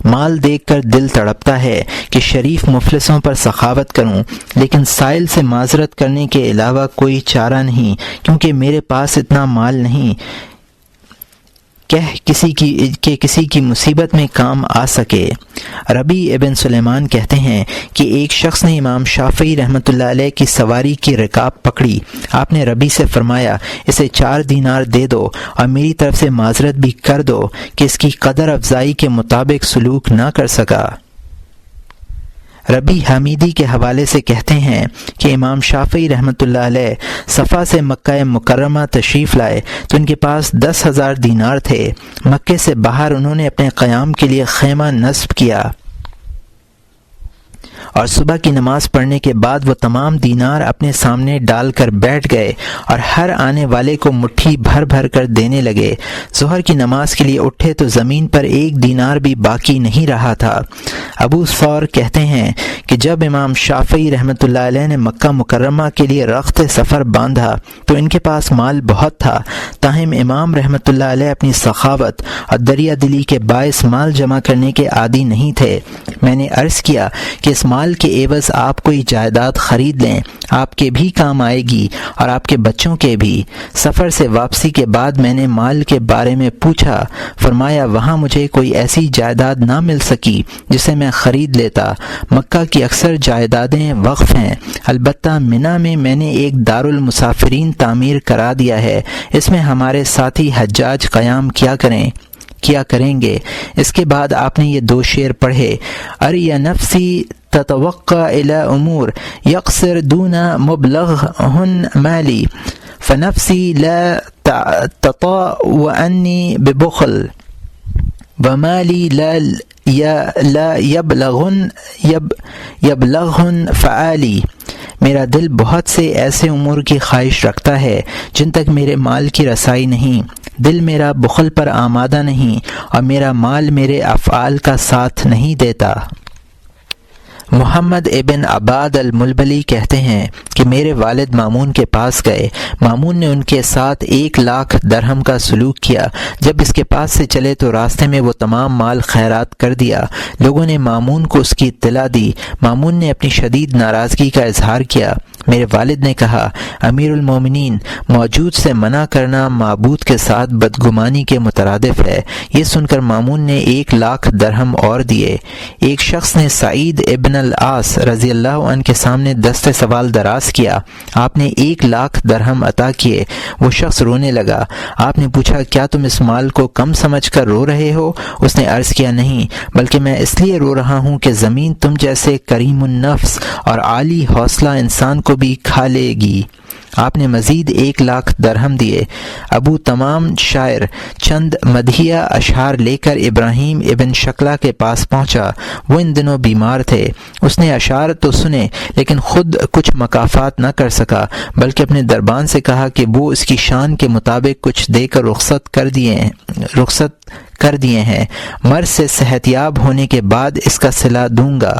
مال دیکھ کر دل تڑپتا ہے کہ شریف مفلسوں پر سخاوت کروں، لیکن سائل سے معذرت کرنے کے علاوہ کوئی چارہ نہیں، کیونکہ میرے پاس اتنا مال نہیں کہ کسی کی مصیبت میں کام آ سکے۔ ربی ابن سلیمان کہتے ہیں کہ ایک شخص نے امام شافعی رحمۃ اللہ علیہ کی سواری کی رکاب پکڑی، آپ نے ربی سے فرمایا، اسے 4 دینار دے دو اور میری طرف سے معذرت بھی کر دو کہ اس کی قدر افزائی کے مطابق سلوک نہ کر سکا۔ ربی حمیدی کے حوالے سے کہتے ہیں کہ امام شافعی رحمۃ اللہ علیہ صفا سے مکہ مکرمہ تشریف لائے تو ان کے پاس 10,000 دینار تھے۔ مکے سے باہر انہوں نے اپنے قیام کے لیے خیمہ نصب کیا اور صبح کی نماز پڑھنے کے بعد وہ تمام دینار اپنے سامنے ڈال کر بیٹھ گئے اور ہر آنے والے کو مٹھی بھر بھر کر دینے لگے۔ ظہر کی نماز کے لیے اٹھے تو زمین پر 1 دینار بھی باقی نہیں رہا تھا۔ ابو ثور کہتے ہیں کہ جب امام شافعی رحمۃ اللہ علیہ نے مکہ مکرمہ کے لیے رخت سفر باندھا تو ان کے پاس مال بہت تھا، تاہم امام رحمۃ اللہ علیہ اپنی سخاوت اور دریا دلی کے باعث مال جمع کرنے کے عادی نہیں تھے۔ میں نے عرض کیا کہ اس مال کے عوض آپ کوئی جائیداد خرید لیں، آپ کے بھی کام آئے گی اور آپ کے بچوں کے بھی۔ سفر سے واپسی کے بعد میں نے مال کے بارے میں پوچھا، فرمایا وہاں مجھے کوئی ایسی جائیداد نہ مل سکی جسے میں خرید لیتا۔ مکہ کی اکثر جائیدادیں وقف ہیں، البتہ منی میں نے ایک دارالمسافرین تعمیر کرا دیا ہے، اس میں ہمارے ساتھی حجاج قیام کیا کریں گے۔ اس کے بعد آپ نے یہ 2 شعر پڑھے، اری نفسی تتوقع الی امور یقصر دون مبلغہن مالی فنفسی لا تطاوعنی ببخل ومالی لا یبلغن فعالی۔ میرا دل بہت سے ایسے امور کی خواہش رکھتا ہے جن تک میرے مال کی رسائی نہیں، دل میرا بخل پر آمادہ نہیں اور میرا مال میرے افعال کا ساتھ نہیں دیتا۔ محمد ابن عباد الملبلی کہتے ہیں کہ میرے والد مامون کے پاس گئے، مامون نے ان کے ساتھ 1,00,000 درہم کا سلوک کیا۔ جب اس کے پاس سے چلے تو راستے میں وہ تمام مال خیرات کر دیا۔ لوگوں نے مامون کو اس کی اطلاع دی، مامون نے اپنی شدید ناراضگی کا اظہار کیا۔ میرے والد نے کہا، امیر المومنین، موجود سے منع کرنا معبود کے ساتھ بدگمانی کے مترادف ہے۔ یہ سن کر مامون نے 1,00,000 درہم اور دیے۔ ایک شخص نے سعید ابن العاص رضی اللہ عنہ کے سامنے دست سوال دراز کیا، آپ نے 1,00,000 درہم عطا کیے۔ وہ شخص رونے لگا۔ آپ نے پوچھا، کیا تم اس مال کو کم سمجھ کر رو رہے ہو؟ اس نے عرض کیا، نہیں، بلکہ میں اس لیے رو رہا ہوں کہ زمین تم جیسے کریم النفس اور عالی حوصلہ انسان کو بھی کھا لے گی۔ آپ نے مزید 1,00,000 درہم دیے۔ ابو تمام شاعر چند مدحیہ اشعار لے کر ابراہیم ابن شکلہ کے پاس پہنچا، وہ ان دنوں بیمار تھے۔ اس نے اشعار تو سنے لیکن خود کچھ مکافات نہ کر سکا، بلکہ اپنے دربان سے کہا کہ وہ اس کی شان کے مطابق کچھ دے کر رخصت کر دیے ہیں، مرض سے صحت یاب ہونے کے بعد اس کا صلہ دوں گا۔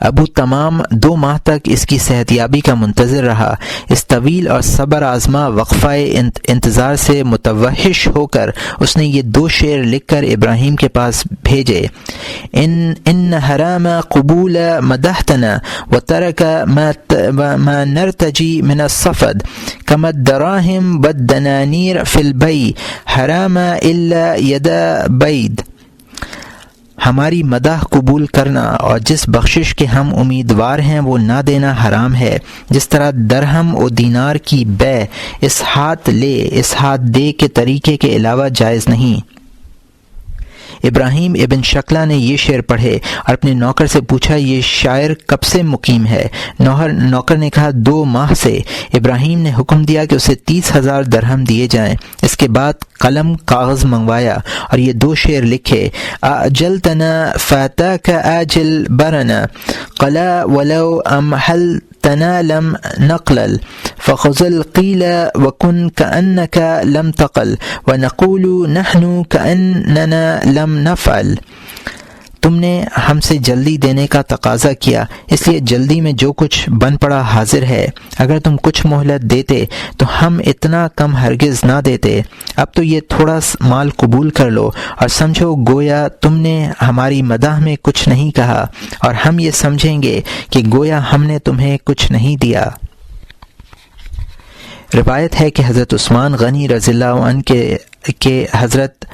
ابو تمام 2 ماہ تک اس کی صحتیابی کا منتظر رہا۔ اس طویل اور صبر آزما وقفہ انتظار سے متوحش ہو کر اس نے یہ 2 شعر لکھ کر ابراہیم کے پاس بھیجے۔ ان حرام قبول مدحتنا وترک ما نرتجی من الصفد کما الدراہم والدنانیر فی البیع حرام الا یدا بید۔ ہماری مدح قبول کرنا اور جس بخشش کے ہم امیدوار ہیں وہ نہ دینا حرام ہے، جس طرح درہم و دینار کی بے اس ہاتھ لے اس ہاتھ دے کے طریقے کے علاوہ جائز نہیں۔ ابراہیم ابن شکلہ نے یہ شعر پڑھے اور اپنے نوکر سے پوچھا یہ شاعر کب سے مقیم ہے؟ نوکر نے کہا 2 ماہ سے۔ ابراہیم نے حکم دیا کہ اسے 30,000 درہم دیے جائیں۔ اس کے بعد قلم کاغذ منگوایا اور یہ 2 شعر لکھے۔ اجلتنا فاتاک آجل برنا قلا ولو امحلتنا لم نقلل فخذل قیل وکن کأنک لم تقل ونقول نحن کأننا لم نفعل۔ تم نے ہم سے جلدی دینے کا تقاضا کیا، اس لیے جلدی میں جو کچھ بن پڑا حاضر ہے۔ اگر تم کچھ مہلت دیتے تو ہم اتنا کم ہرگز نہ دیتے۔ اب تو یہ تھوڑا مال قبول کر لو اور سمجھو گویا تم نے ہماری مداح میں کچھ نہیں کہا، اور ہم یہ سمجھیں گے کہ گویا ہم نے تمہیں کچھ نہیں دیا۔ روایت ہے کہ حضرت عثمان غنی رضی اللہ عنہ کے حضرت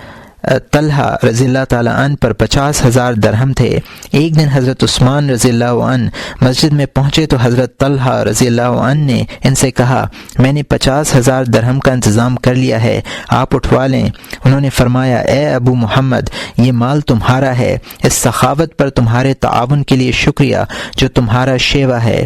طلحہ رضی اللہ تعالیٰ عنہ پر 50,000 درہم تھے۔ ایک دن حضرت عثمان رضی اللہ عنہ مسجد میں پہنچے تو حضرت طلحہ رضی اللہ عنہ نے ان سے کہا میں نے 50,000 درہم کا انتظام کر لیا ہے، آپ اٹھوا لیں۔ انہوں نے فرمایا اے ابو محمد، یہ مال تمہارا ہے، اس سخاوت پر تمہارے تعاون کے لیے شکریہ جو تمہارا شیوہ ہے۔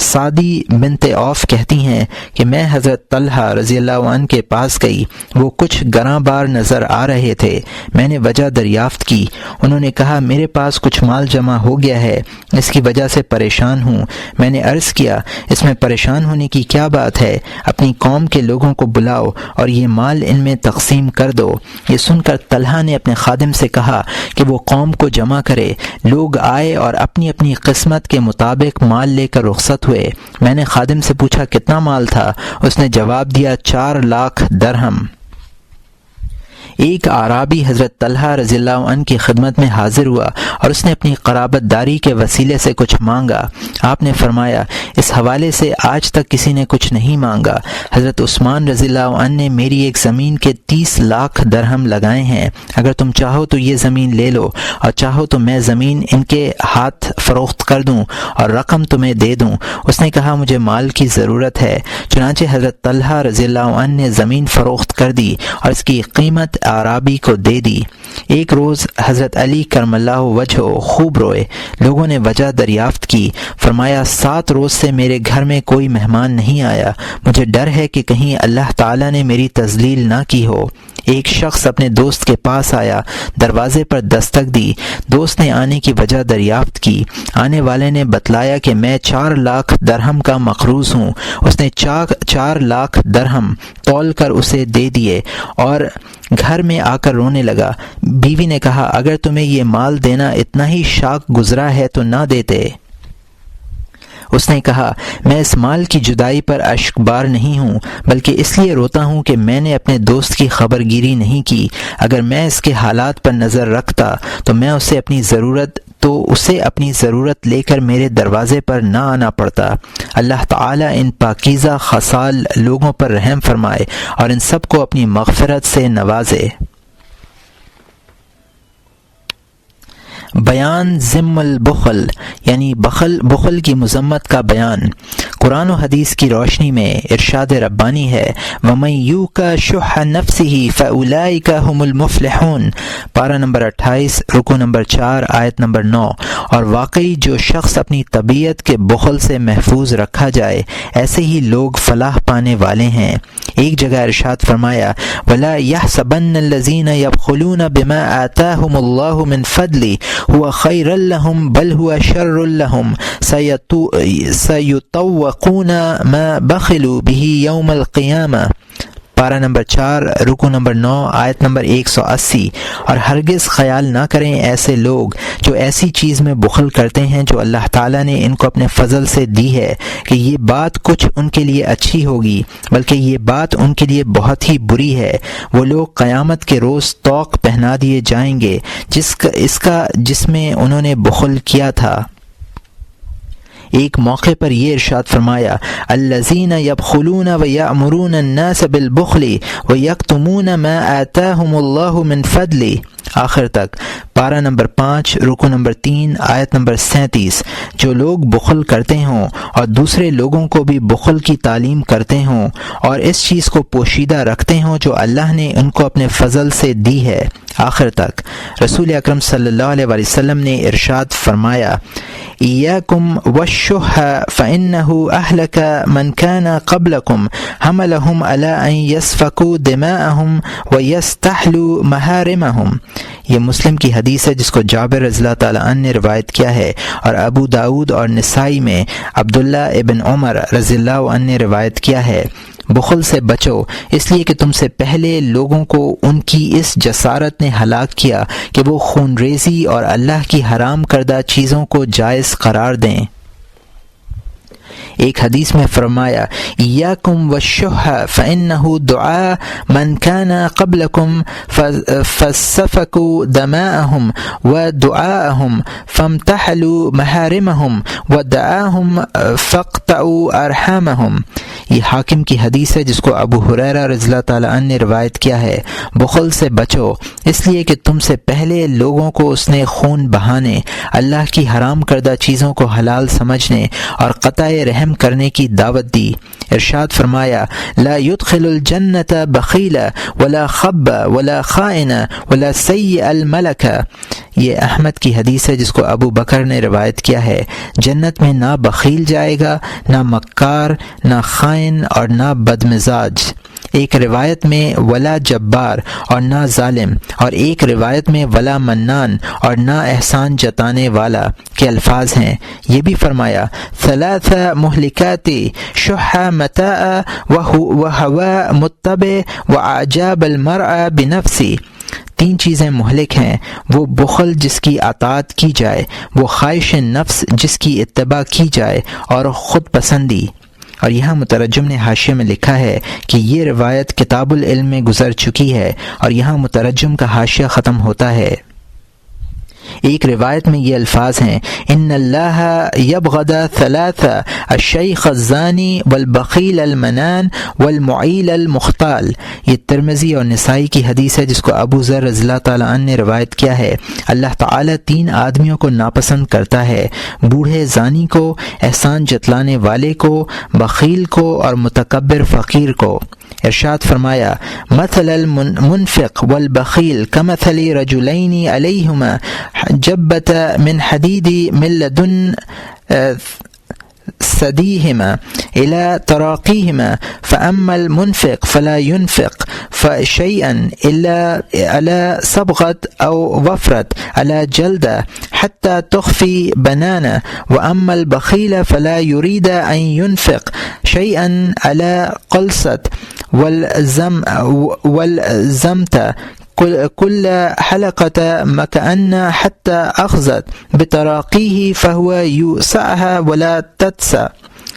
سعدی بنت عوف کہتی ہیں کہ میں حضرت طلحہ رضی اللہ عنہ کے پاس گئی، وہ کچھ گراں بار نظر آ رہے تھے۔ میں نے وجہ دریافت کی۔ انہوں نے کہا میرے پاس کچھ مال جمع ہو گیا ہے، اس کی وجہ سے پریشان ہوں۔ میں نے عرض کیا اس میں پریشان ہونے کی کیا بات ہے، اپنی قوم کے لوگوں کو بلاؤ اور یہ مال ان میں تقسیم کر دو۔ یہ سن کر طلحہ نے اپنے خادم سے کہا کہ وہ قوم کو جمع کرے۔ لوگ آئے اور اپنی اپنی قسمت کے مطابق مال لے کر رخصت ہوئے۔ میں نے خادم سے پوچھا کتنا مال تھا؟ اس نے جواب دیا 4 لاکھ درہم۔ ایک اعرابی حضرت طلحہ رضی اللہ عنہ کی خدمت میں حاضر ہوا اور اس نے اپنی قرابت داری کے وسیلے سے کچھ مانگا۔ آپ نے فرمایا اس حوالے سے آج تک کسی نے کچھ نہیں مانگا۔ حضرت عثمان رضی اللہ عنہ نے میری ایک زمین کے 30 لاکھ درہم لگائے ہیں، اگر تم چاہو تو یہ زمین لے لو اور چاہو تو میں زمین ان کے ہاتھ فروخت کر دوں اور رقم تمہیں دے دوں۔ اس نے کہا مجھے مال کی ضرورت ہے۔ چنانچہ حضرت طلحہ رضی اللہ عنہ نے زمین فروخت کر دی اور اس کی قیمت اعرابی کو دے دی۔ ایک روز حضرت علی کرم اللہ وجہہ خوب روئے۔ لوگوں نے وجہ دریافت کی۔ فرمایا 7 روز سے میرے گھر میں کوئی مہمان نہیں آیا، مجھے ڈر ہے کہ کہیں اللہ تعالیٰ نے میری تذلیل نہ کی ہو۔ ایک شخص اپنے دوست کے پاس آیا، دروازے پر دستک دی۔ دوست نے آنے کی وجہ دریافت کی۔ آنے والے نے بتلایا کہ میں 4 لاکھ درہم کا مقروض ہوں۔ اس نے 4 لاکھ درہم تول کر اسے دے دیے اور گھر میں آ کر رونے لگا۔ بیوی نے کہا اگر تمہیں یہ مال دینا اتنا ہی شاق گزرا ہے تو نہ دیتے۔ اس نے کہا میں اس مال کی جدائی پر اشک بار نہیں ہوں، بلکہ اس لیے روتا ہوں کہ میں نے اپنے دوست کی خبر گیری نہیں کی۔ اگر میں اس کے حالات پر نظر رکھتا تو اسے اپنی ضرورت لے کر میرے دروازے پر نہ آنا پڑتا۔ اللہ تعالیٰ ان پاکیزہ خصال لوگوں پر رحم فرمائے اور ان سب کو اپنی مغفرت سے نوازے۔ بیان ذم البخل یعنی بخل کی مذمت کا بیان۔ قرآن و حدیث کی روشنی میں ارشاد ربانی ہے وَمَن یُوقَ شُحَّ نَفْسِهِ فَأُولَٰئِکَ هُمُ الْمُفْلِحُونَ، پارہ نمبر 28 رکوع نمبر 4 آیت نمبر 9۔ اور واقعی جو شخص اپنی طبیعت کے بخل سے محفوظ رکھا جائے ایسے ہی لوگ فلاح پانے والے ہیں۔ ایک جگہ ارشاد فرمایا وَلَا يَحْسَبَنَّ الَّذِينَ يَبْخِلُونَ بِمَا آتَاهُمُ اللَّهُ مِنْ فَضْلِهِ هُوَ خَيْرٌ لَّهُمْ بَلْ هُوَ شَرٌّ لَّهُمْ سَيُطَوَّقُونَ مَا بَخِلُوا بِهِ يَوْمَ الْقِيَامَةِ پارہ نمبر 4 رکوع نمبر 9 آیت نمبر 180۔ اور ہرگز خیال نہ کریں ایسے لوگ جو ایسی چیز میں بخل کرتے ہیں جو اللہ تعالیٰ نے ان کو اپنے فضل سے دی ہے کہ یہ بات کچھ ان کے لیے اچھی ہوگی، بلکہ یہ بات ان کے لیے بہت ہی بری ہے۔ وہ لوگ قیامت کے روز طوق پہنا دیے جائیں گے جس میں انہوں نے بخل کیا تھا۔ ایک موقع پر یہ ارشاد فرمایا، الذین یبخلون ویأمرون الناس بالبخل ویکتمون ما آتاہم اللہ من فضل، آخر تک۔ پارہ نمبر 5 رکوع نمبر 3 آیت نمبر 37۔ جو لوگ بخل کرتے ہوں اور دوسرے لوگوں کو بھی بخل کی تعلیم کرتے ہوں اور اس چیز کو پوشیدہ رکھتے ہوں جو اللہ نے ان کو اپنے فضل سے دی ہے، آخر تک۔ رسول اکرم صلی اللہ علیہ وسلم نے ارشاد فرمایا، ایاکم والشح فإنہ اہلک من کان قبلکم حملہم علی ان یسفکوا دماءہم ویستحلوا محارمہم۔ یہ مسلم کی حدیث ہے جس کو جابر رضی اللہ تعالیٰ عنہ نے روایت کیا ہے، اور ابو داود اور نسائی میں عبداللہ ابن عمر رضی اللہ عنہ نے روایت کیا ہے۔ بخل سے بچو، اس لیے کہ تم سے پہلے لوگوں کو ان کی اس جسارت نے ہلاک کیا کہ وہ خون ریزی اور اللہ کی حرام کردہ چیزوں کو جائز قرار دیں۔ ایک حدیث میں فرمایا، ایاکم والشح فإنہ دعا من کان قبلکم فسفکوا دماءہم ودعاءہم فامتحلوا محارمہم ودعاہم فاقطعوا ارحامہم۔ یہ حاکم کی حدیث ہے جس کو ابو ہریرہ رضی اللہ تعالیٰ عنہ نے روایت کیا ہے۔ بخل سے بچو، اس لیے کہ تم سے پہلے لوگوں کو اس نے خون بہانے، اللہ کی حرام کردہ چیزوں کو حلال سمجھنے اور قطع رحم کرنے کی دعوت دی۔ ارشاد فرمایا، لا يدخل الجنت بخیل ولا خب ولا خائن ولا سیء الملک۔ یہ احمد کی حدیث ہے جس کو ابو بکر نے روایت کیا ہے۔ جنت میں نہ بخیل جائے گا، نہ مکار، نہ خائن اور نہ بدمزاج۔ ایک روایت میں ولا جبار اور نہ ظالم، اور ایک روایت میں ولا منان اور نہ احسان جتانے والا کے الفاظ ہیں۔ یہ بھی فرمایا، ثلاث مہلکات شح متاع وہوا متبع واعجاب المرء بنفسی۔ 3 چیزیں مہلک ہیں، وہ بخل جس کی اطاعت کی جائے، وہ خواہش نفس جس کی اتباع کی جائے، اور خود پسندی۔ اور یہاں مترجم نے حاشیے میں لکھا ہے کہ یہ روایت کتاب العلم میں گزر چکی ہے، اور یہاں مترجم کا حاشیہ ختم ہوتا ہے۔ ایک روایت میں یہ الفاظ ہیں، ان اللہ یبغض ثلاث، الشیخ الزانی والبخیل المنان والمعیل المختال۔ یہ ترمذی اور نسائی کی حدیث ہے جس کو ابو ذر رضی اللہ تعالیٰ عنہ نے روایت کیا ہے۔ اللہ تعالیٰ 3 آدمیوں کو ناپسند کرتا ہے، بوڑھے زانی کو، احسان جتلانے والے کو، بخیل کو، اور متکبر فقیر کو۔ ارشاد فرمایا، مثل المنفق والبخیل كمثل رجلين عليهما جبة من حديد من لدن ثديهما إلى تراقيهما، فأما المنفق فلا ينفق شيئا إلا على صبغة أو وفرة على جلدة حتى تخفي بنانه، وأما البخيل فلا يريد أن ينفق شيئا على قلصة والزمت كل حلقة مكأن حتى أخذت بتراقيه فهو يوسعها ولا تتسع۔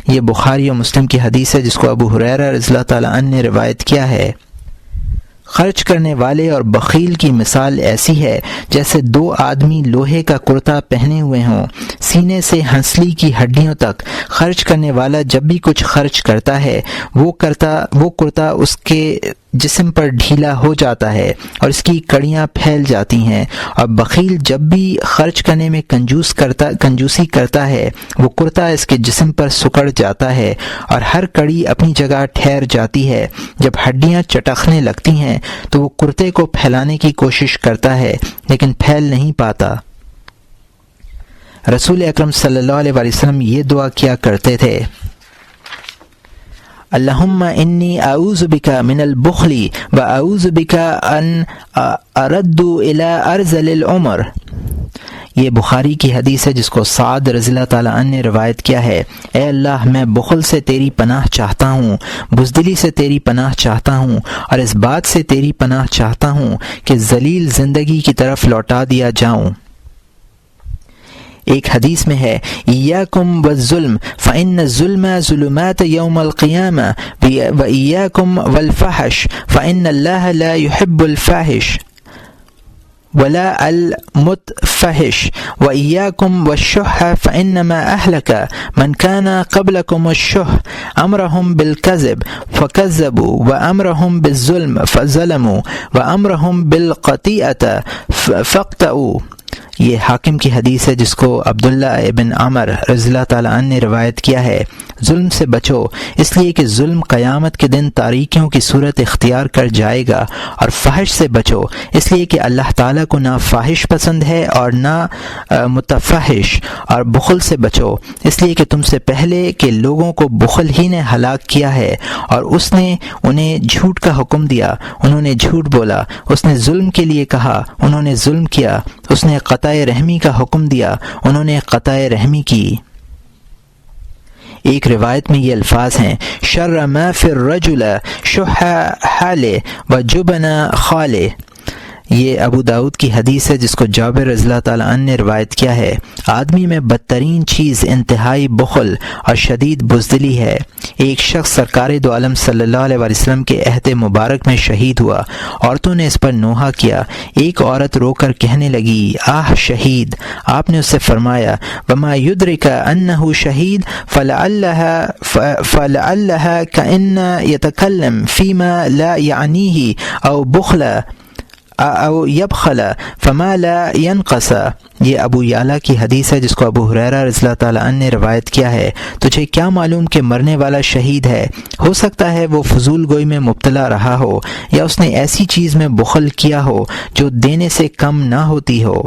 یہ بخاری و مسلم کی حدیث ہے جس کو ابو ہریرہ رضی اللہ تعالیٰ عنہ نے روایت کیا ہے۔ خرچ کرنے والے اور بخیل کی مثال ایسی ہے جیسے 2 آدمی لوہے کا کرتا پہنے ہوئے ہوں، سینے سے ہنسلی کی ہڈیوں تک۔ خرچ کرنے والا جب بھی کچھ خرچ کرتا ہے وہ کرتا اس کے جسم پر ڈھیلا ہو جاتا ہے اور اس کی کڑیاں پھیل جاتی ہیں، اور بخیل جب بھی خرچ کرنے میں کنجوسی کرتا ہے وہ کرتا اس کے جسم پر سکڑ جاتا ہے اور ہر کڑی اپنی جگہ ٹھہر جاتی ہے۔ جب ہڈیاں چٹکنے لگتی ہیں تو وہ کرتے کو پھیلانے کی کوشش کرتا ہے لیکن پھیل نہیں پاتا۔ رسول اکرم صلی اللہ علیہ وسلم یہ دعا کیا کرتے تھے، اللہم انی اعوذ بک من البخل و اعوذ بک ان ارد الی ارذل العمر۔ یہ بخاری کی حدیث ہے جس کو سعد رضی اللہ تعالیٰ عنہ نے روایت کیا ہے۔ اے اللہ، میں بخل سے تیری پناہ چاہتا ہوں، بزدلی سے تیری پناہ چاہتا ہوں، اور اس بات سے تیری پناہ چاہتا ہوں کہ ذلیل زندگی کی طرف لوٹا دیا جاؤں۔ ایک حدیث میں ہے ایاکم والظلم فإن الظلم ظلمات یوم القیامہ وإیاکم والفحش فإن اللہ لا يحب الفاحش ولا المتفحش وإياكم والشح فإنما أهلك من كان قبلكم الشح أمرهم بالكذب فكذبوا وأمرهم بالظلم فظلموا وأمرهم بالقطيعة فاقتئوا۔ یہ حاکم کی حدیث ہے جس کو عبداللہ ابن عمر رضی اللہ تعالیٰ عنہ نے روایت کیا ہے۔ ظلم سے بچو، اس لیے کہ ظلم قیامت کے دن تاریکیوں کی صورت اختیار کر جائے گا، اور فحش سے بچو، اس لیے کہ اللہ تعالیٰ کو نہ فاحش پسند ہے اور نہ متفحش، اور بخل سے بچو، اس لیے کہ تم سے پہلے کے لوگوں کو بخل ہی نے ہلاک کیا ہے، اور اس نے انہیں جھوٹ کا حکم دیا، انہوں نے جھوٹ بولا، اس نے ظلم کے لیے کہا، انہوں نے ظلم کیا، اس نے قطع رحمی کا حکم دیا، انہوں نے قطع رحمی کی۔ ایک روایت میں یہ الفاظ ہیں شر ما فی الرجل شح حال وجبن خال۔ یہ ابو داؤد کی حدیث ہے جس کو جابر رضی اللہ تعالیٰ عنہ نے روایت کیا ہے۔ آدمی میں بدترین چیز انتہائی بخل اور شدید بزدلی ہے۔ ایک شخص سرکار دو عالم صلی اللہ علیہ وسلم کے عہد مبارک میں شہید ہوا، عورتوں نے اس پر نوحہ کیا۔ ایک عورت رو کر کہنے لگی آہ شہید، آپ نے اس سے فرمایا وما یدرک انہ شہید فلعلها کأن یتکلم فیما لا یعنیہ او بخل او یبخل فما لا ینقص۔ یہ ابو یعلا کی حدیث ہے جس کو ابو ہریرہ رضی اللہ تعالیٰ عنہ نے روایت کیا ہے۔ تجھے کیا معلوم کہ مرنے والا شہید ہے؟ ہو سکتا ہے وہ فضول گوئی میں مبتلا رہا ہو، یا اس نے ایسی چیز میں بخل کیا ہو جو دینے سے کم نہ ہوتی ہو۔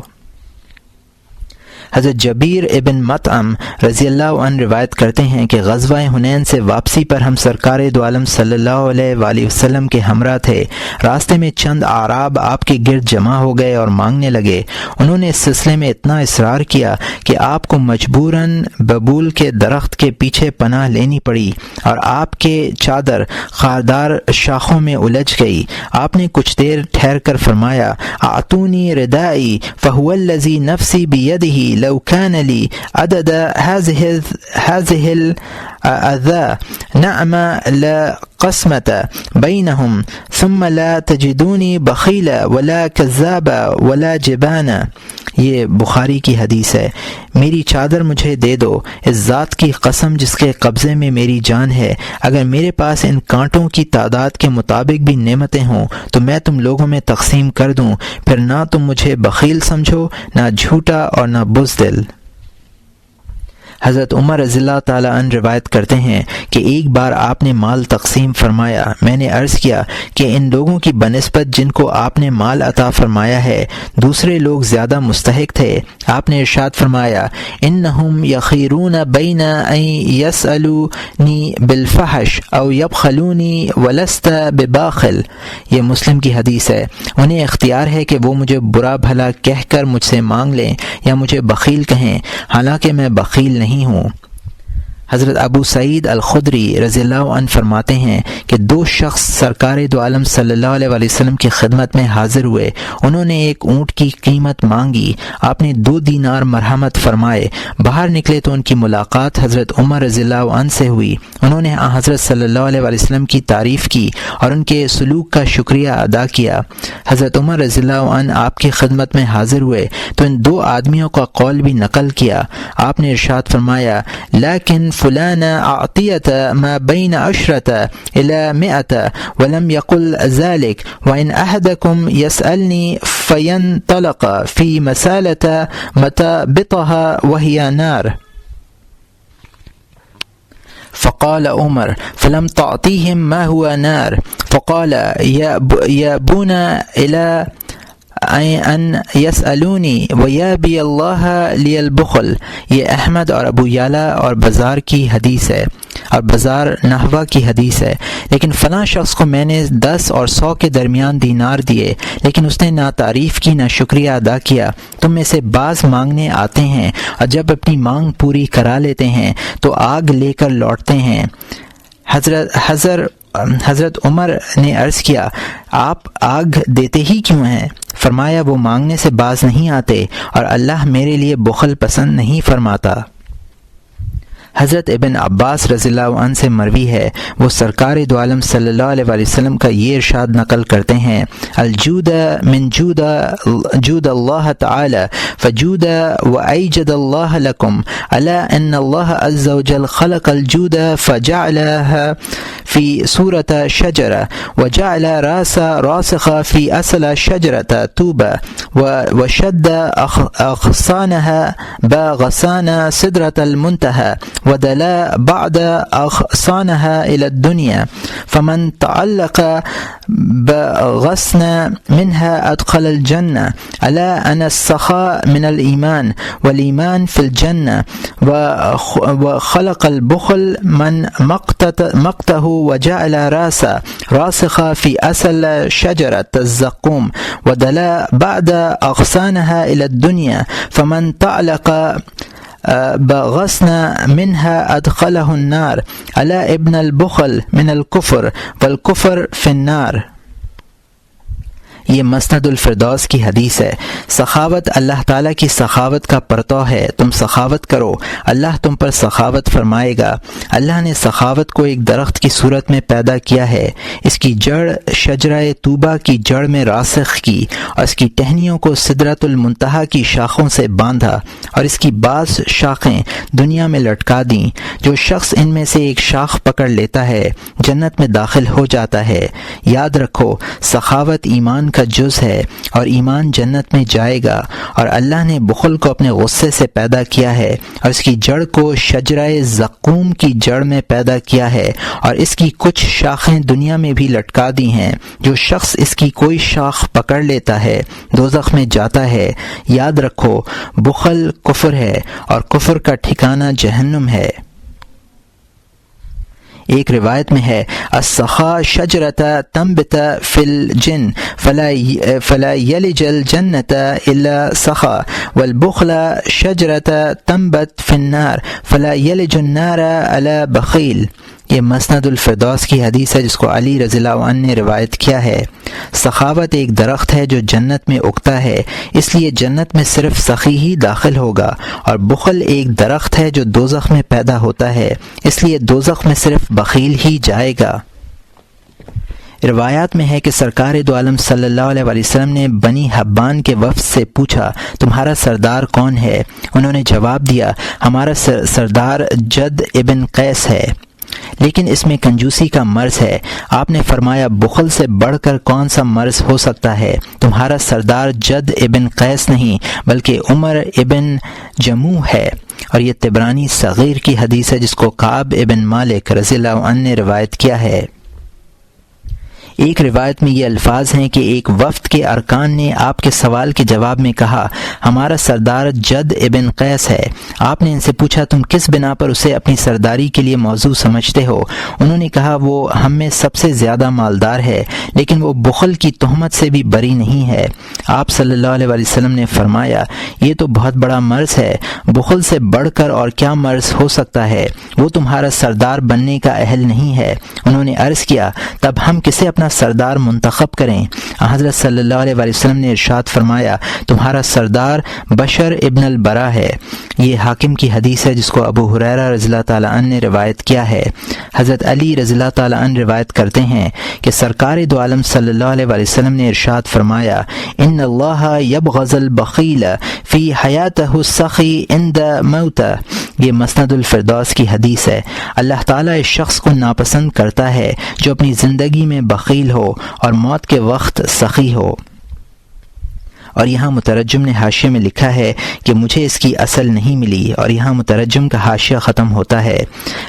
حضرت جبیر ابن مطعم رضی اللہ عنہ روایت کرتے ہیں کہ غزوہ حنین سے واپسی پر ہم سرکار دو عالم صلی اللہ علیہ وآلہ وسلم کے ہمراہ تھے۔ راستے میں چند اعراب آپ کے گرد جمع ہو گئے اور مانگنے لگے۔ انہوں نے اس سلسلے میں اتنا اصرار کیا کہ آپ کو مجبوراً ببول کے درخت کے پیچھے پناہ لینی پڑی، اور آپ کے چادر خاردار شاخوں میں الجھ گئی۔ آپ نے کچھ دیر ٹھہر کر فرمایا اعطونی ردائی فہو الذی نفسی بیدہ لو كان لي عدد هذه الأذى نعم لقسمة بينهم ثم لا تجدوني بخيلا ولا كذابا ولا جبانا۔ یہ بخاری کی حدیث ہے۔ میری چادر مجھے دے دو، اس ذات کی قسم جس کے قبضے میں میری جان ہے، اگر میرے پاس ان کانٹوں کی تعداد کے مطابق بھی نعمتیں ہوں تو میں تم لوگوں میں تقسیم کر دوں، پھر نہ تم مجھے بخیل سمجھو، نہ جھوٹا اور نہ بزدل۔ حضرت عمر رضی اللہ تعالیٰ عنہ روایت کرتے ہیں کہ ایک بار آپ نے مال تقسیم فرمایا۔ میں نے عرض کیا کہ ان لوگوں کی بنسبت جن کو آپ نے مال عطا فرمایا ہے دوسرے لوگ زیادہ مستحق تھے۔ آپ نے ارشاد فرمایا انہم یخیرون بین ان یسألونی بالفحش او یبخلونی ولست بباخل۔ یہ مسلم کی حدیث ہے۔ انہیں اختیار ہے کہ وہ مجھے برا بھلا کہہ کر مجھ سے مانگ لیں یا مجھے بخیل کہیں، حالانکہ میں بخیل نہیں ہوں۔ حضرت ابو سعید الخدری رضی اللہ عنہ فرماتے ہیں کہ دو شخص سرکار دو عالم صلی اللہ علیہ وآلہ وسلم کی خدمت میں حاضر ہوئے۔ انہوں نے ایک اونٹ کی قیمت مانگی۔ آپ نے 2 دینار مرحمت فرمائے۔ باہر نکلے تو ان کی ملاقات حضرت عمر رضی اللہ عنہ سے ہوئی۔ انہوں نے حضرت صلی اللہ علیہ وآلہ وسلم کی تعریف کی اور ان کے سلوک کا شکریہ ادا کیا۔ حضرت عمر رضی اللہ عنہ آپ کی خدمت میں حاضر ہوئے تو ان 2 آدمیوں کا قول بھی نقل کیا۔ آپ نے ارشاد فرمایا لیکن فلان اعطیت ما بین 10 الى 100 ولم يقل ذلك وان احدكم يسألني فينطلق في مسالة متابطها وهي نار فقال عمر فلم تعطيهم ما هو نار فقال يأبون إلى ان یسألونی ویابی اللہ لی البخل، یہ احمد اور ابو یعلا اور بازار کی حدیث ہے اور بازار نحوہ کی حدیث ہے۔ لیکن فلاں شخص کو میں نے 10 اور 100 کے درمیان دینار دیے، لیکن اس نے نہ تعریف کی نہ شکریہ ادا کیا۔ تم میں سے بعض مانگنے آتے ہیں اور جب اپنی مانگ پوری کرا لیتے ہیں تو آگ لے کر لوٹتے ہیں۔ حضرت عمر نے عرض کیا، آپ آگ دیتے ہی کیوں ہیں؟ فرمایا، وہ مانگنے سے باز نہیں آتے اور اللہ میرے لیے بخل پسند نہیں فرماتا۔ حضرت ابن عباس رضی اللہ عنہ سے مروی ہے، وہ سرکار دو عالم صلی اللہ علیہ وآلہ وسلم کا یہ ارشاد نقل کرتے ہیں، الجود من جود اللہ تعالی فجود وایجد اللہ لکم الا ان اللہ عز وجل خلق الجود فجعلها في صورة شجرة وجعل راسخ في أصل شجرة طوبة وشد أغصانها بغصان سدرة المنتهى ودلا بعد أغصانها إلى الدنيا فمن تعلق بغصن منها أدخل الجنة ألا أن السخاء من الإيمان والإيمان في الجنة وخلق البخل من مقته وجعل راسخ في أصل شجرة الزقوم ودلا بعد أغصانها إلى الدنيا فمن تعلق بغصن منها أدخله النار ألا ابن البخل من الكفر والكفر في النار۔ یہ مسند الفردوس کی حدیث ہے۔ سخاوت اللہ تعالیٰ کی سخاوت کا پرتو ہے، تم سخاوت کرو، اللہ تم پر سخاوت فرمائے گا۔ اللہ نے سخاوت کو ایک درخت کی صورت میں پیدا کیا ہے، اس کی جڑ شجرہ طوبہ کی جڑ میں راسخ کی اور اس کی ٹہنیوں کو سدرۃ المنتہا کی شاخوں سے باندھا اور اس کی بعض شاخیں دنیا میں لٹکا دیں۔ جو شخص ان میں سے ایک شاخ پکڑ لیتا ہے جنت میں داخل ہو جاتا ہے۔ یاد رکھو، سخاوت ایمان کا جز ہے اور ایمان جنت میں جائے گا، اور اللہ نے بخل کو اپنے غصے سے پیدا کیا ہے اور اس کی جڑ کو شجرہ زقوم کی جڑ میں پیدا کیا ہے اور اس کی کچھ شاخیں دنیا میں بھی لٹکا دی ہیں۔ جو شخص اس کی کوئی شاخ پکڑ لیتا ہے دوزخ میں جاتا ہے۔ یاد رکھو، بخل کفر ہے اور کفر کا ٹھکانہ جہنم ہے۔ ایک روایت میں ہے، السخاء شجرۃ تنبت فی الجن فلا یلج الجنۃ الا سخا والبخل شجرۃ تنبت فی النار فلا یلج النار الا بخیل۔ یہ مسند الفردوس کی حدیث ہے جس کو علی رضی اللہ عنہ نے روایت کیا ہے۔ سخاوت ایک درخت ہے جو جنت میں اگتا ہے، اس لیے جنت میں صرف سخی ہی داخل ہوگا، اور بخل ایک درخت ہے جو دوزخ میں پیدا ہوتا ہے، اس لیے دوزخ میں صرف بخیل ہی جائے گا۔ روایات میں ہے کہ سرکار دو عالم صلی اللہ علیہ وآلہ وسلم نے بنی حبان کے وفد سے پوچھا، تمہارا سردار کون ہے؟ انہوں نے جواب دیا، ہمارا سردار جد ابن قیس ہے، لیکن اس میں کنجوسی کا مرض ہے۔ آپ نے فرمایا، بخل سے بڑھ کر کون سا مرض ہو سکتا ہے؟ تمہارا سردار جد ابن قیس نہیں بلکہ عمر ابن جموح ہے، اور یہ طبرانی صغیر کی حدیث ہے جس کو کعب ابن مالک رضی اللہ عنہ نے روایت کیا ہے۔ ایک روایت میں یہ الفاظ ہیں کہ ایک وفد کے ارکان نے آپ کے سوال کے جواب میں کہا، ہمارا سردار جد ابن قیس ہے۔ آپ نے ان سے پوچھا، تم کس بنا پر اسے اپنی سرداری کے لیے موضوع سمجھتے ہو؟ انہوں نے کہا، وہ ہم میں سب سے زیادہ مالدار ہے، لیکن وہ بخل کی تہمت سے بھی بری نہیں ہے۔ آپ صلی اللہ علیہ وآلہ وسلم نے فرمایا، یہ تو بہت بڑا مرض ہے، بخل سے بڑھ کر اور کیا مرض ہو سکتا ہے؟ وہ تمہارا سردار بننے کا اہل نہیں ہے۔ انہوں نے عرض کیا، تب ہم کسے اپنا سردار منتخب کریں؟ حضرت صلی اللہ علیہ وآلہ وسلم نے ارشاد فرمایا، تمہارا سردار بشر ابن البرا ہے۔ یہ حاکم کی حدیث ہے جس کو ابو ہریرہ رضی اللہ تعالیٰ عنہ نے روایت کیا ہے۔ حضرت علی رضی اللہ تعالیٰ عنہ روایت کرتے ہیں کہ سرکار دو عالم صلی اللہ علیہ وآلہ وسلم نے ارشاد فرمایا، ان اللہ یبغض البخیل فی حیاتہ السخی عند موتہ۔ یہ مسند الفردوس کی حدیث ہے۔ اللہ تعالیٰ اس شخص کو ناپسند کرتا ہے جو اپنی زندگی میں بخیل ہو اور موت کے وقت سخی ہو۔ اور یہاں مترجم نے حاشیے میں لکھا ہے کہ مجھے اس کی اصل نہیں ملی، اور یہاں مترجم کا حاشیہ ختم ہوتا ہے۔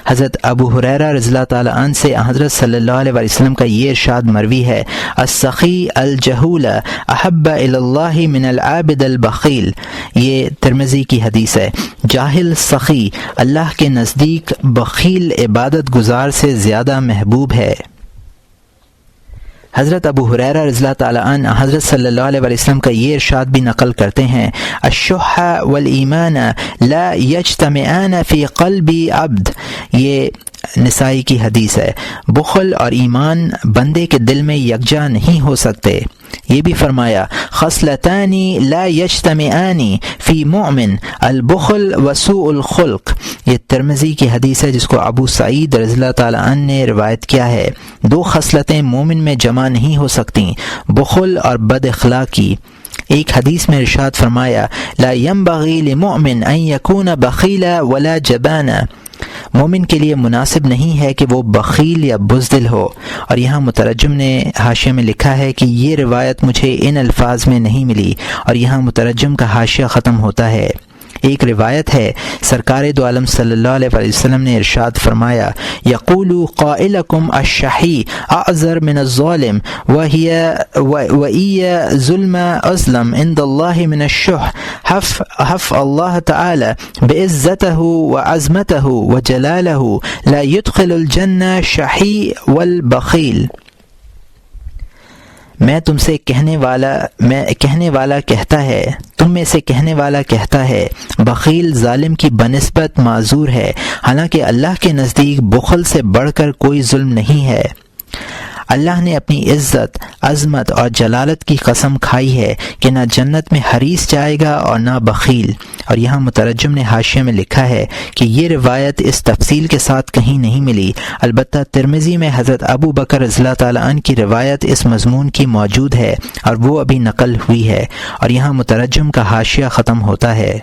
حضرت ابو ہریرہ رضی اللہ تعالیٰ عنہ سے حضرت صلی اللہ علیہ وسلم کا یہ ارشاد مروی ہے، السخی الجہول احب الی اللہ من العابد البخیل۔ یہ ترمذی کی حدیث ہے۔ جاہل سخی اللہ کے نزدیک بخیل عبادت گزار سے زیادہ محبوب ہے۔ حضرت ابو ہریرہ رضی اللہ تعالیٰ عنہ حضرت صلی اللہ علیہ وسلم کا یہ ارشاد بھی نقل کرتے ہیں، الشح والایمان لا یجتمعان فی قلب عبد۔ یہ نسائی کی حدیث ہے۔ بخل اور ایمان بندے کے دل میں یکجا نہیں ہو سکتے۔ یہ بھی فرمایا، خصلتان لا یجتمعان فی مؤمن، البخل وسوء الخلق۔ یہ ترمذی کی حدیث ہے جس کو ابو سعید رضی اللہ تعالیٰ عنہ نے روایت کیا ہے۔ دو خصلتیں مومن میں جمع نہیں ہو سکتیں، بخل اور بد اخلاقی۔ ایک حدیث میں ارشاد فرمایا، لا ينبغي لمؤمن ان يكون بخیلا ولا جبانا۔ مومن کے لیے مناسب نہیں ہے کہ وہ بخیل یا بزدل ہو۔ اور یہاں مترجم نے حاشیے میں لکھا ہے کہ یہ روایت مجھے ان الفاظ میں نہیں ملی، اور یہاں مترجم کا حاشیہ ختم ہوتا ہے۔ ایک روایت ہے، سرکار دو عالم صلی اللہ علیہ وسلم نے ارشاد فرمایا، یقول قائلکم الشحی اعذر من الظالم وئی ظلم اظلم عند اللہ من الشح، حف اللہ تعالی بعزتہ وعظمتہ وجلالہ لا يدخل الجنہ شحی والبخیل۔ میں کہنے والا کہتا ہے، تم میں سے کہنے والا کہتا ہے، بخیل ظالم کی بنسبت معذور ہے، حالانکہ اللہ کے نزدیک بخل سے بڑھ کر کوئی ظلم نہیں ہے۔ اللہ نے اپنی عزت، عظمت اور جلالت کی قسم کھائی ہے کہ نہ جنت میں حریص جائے گا اور نہ بخیل۔ اور یہاں مترجم نے حاشیے میں لکھا ہے کہ یہ روایت اس تفصیل کے ساتھ کہیں نہیں ملی، البتہ ترمذی میں حضرت ابو بکر رضی اللہ تعالیٰ عنہ کی روایت اس مضمون کی موجود ہے اور وہ ابھی نقل ہوئی ہے، اور یہاں مترجم کا حاشیہ ختم ہوتا ہے۔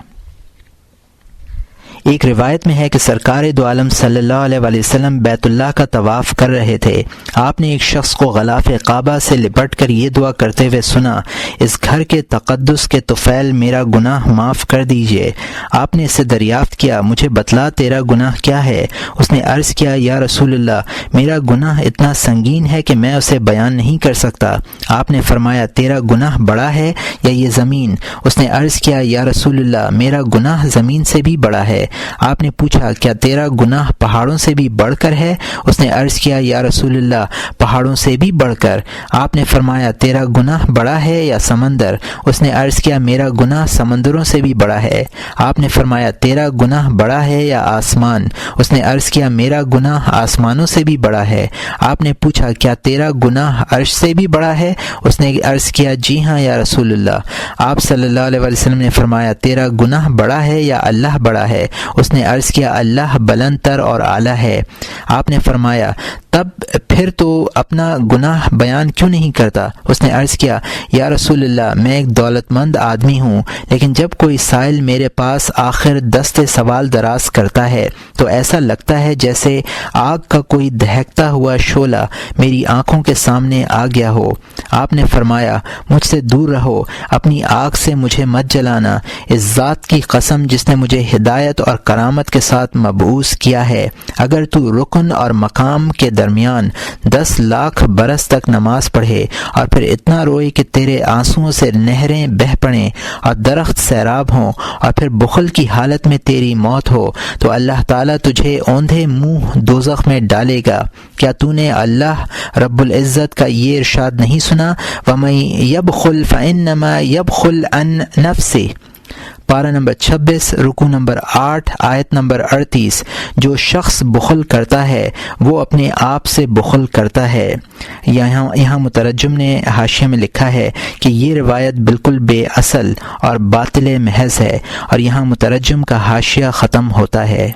ایک روایت میں ہے کہ سرکار دو عالم صلی اللہ علیہ وسلم بیت اللہ کا طواف کر رہے تھے۔ آپ نے ایک شخص کو غلاف کعبہ سے لپٹ کر یہ دعا کرتے ہوئے سنا، اس گھر کے تقدس کے طفیل میرا گناہ معاف کر دیجئے۔ آپ نے اسے دریافت کیا، مجھے بتلا تیرا گناہ کیا ہے؟ اس نے عرض کیا، یا رسول اللہ، میرا گناہ اتنا سنگین ہے کہ میں اسے بیان نہیں کر سکتا۔ آپ نے فرمایا، تیرا گناہ بڑا ہے یا یہ زمین؟ اس نے عرض کیا، یا رسول اللہ، میرا گناہ زمین سے بھی بڑا ہے۔ آپ نے پوچھا، کیا تیرا گناہ پہاڑوں سے بھی بڑھ کر ہے؟ اس نے عرض کیا، یا رسول اللہ، پہاڑوں سے بھی بڑھ کر۔ آپ نے فرمایا، تیرا گناہ بڑا ہے یا سمندر؟ اس نے عرض کیا، میرا گناہ سمندروں سے بھی بڑا ہے۔ آپ نے فرمایا، تیرا گناہ بڑا ہے یا آسمان؟ اس نے عرض کیا، میرا گناہ آسمانوں سے بھی بڑا ہے۔ آپ نے پوچھا، کیا تیرا گناہ عرش سے بھی بڑا ہے؟ اس نے عرض کیا، جی ہاں یا رسول اللہ۔ آپ صلی اللہ علیہ وسلم نے فرمایا، تیرا گناہ بڑا ہے یا اللہ بڑا ہے؟ اس نے عرض کیا، اللہ بلند تر اور اعلیٰ ہے۔ آپ نے فرمایا، تب پھر تو اپنا گناہ بیان کیوں نہیں کرتا؟ اس نے عرض کیا، یا رسول اللہ، میں ایک دولت مند آدمی ہوں، لیکن جب کوئی سائل میرے پاس آخر دست سوال دراز کرتا ہے تو ایسا لگتا ہے جیسے آگ کا کوئی دہکتا ہوا شعلہ میری آنکھوں کے سامنے آ گیا ہو۔ آپ نے فرمایا، مجھ سے دور رہو، اپنی آگ سے مجھے مت جلانا۔ اس ذات کی قسم جس نے مجھے ہدایت اور کرامت کے ساتھ مبعوث کیا ہے، اگر تو رکن اور مقام کے درمیان 10 لاکھ برس تک نماز پڑھے اور پھر اتنا روئے کہ تیرے آنسوؤں سے نہریں بہہ پڑیں اور درخت سیراب ہوں اور پھر بخل کی حالت میں تیری موت ہو، تو اللہ تعالیٰ تجھے اوندھے منہ دوزخ میں ڈالے گا۔ کیا تو نے اللہ رب العزت کا یہ ارشاد نہیں سنا، وَمَن يَبْخِلْ فَإِنَّمَا يَبْخِلُ عَن نَفْسِهِ؟ پارہ نمبر 26، رکوع نمبر 8، آیت نمبر 38۔ جو شخص بخل کرتا ہے وہ اپنے آپ سے بخل کرتا ہے۔ یہاں مترجم نے حاشیے میں لکھا ہے کہ یہ روایت بالکل بے اصل اور باطل محض ہے، اور یہاں مترجم کا حاشیہ ختم ہوتا ہے۔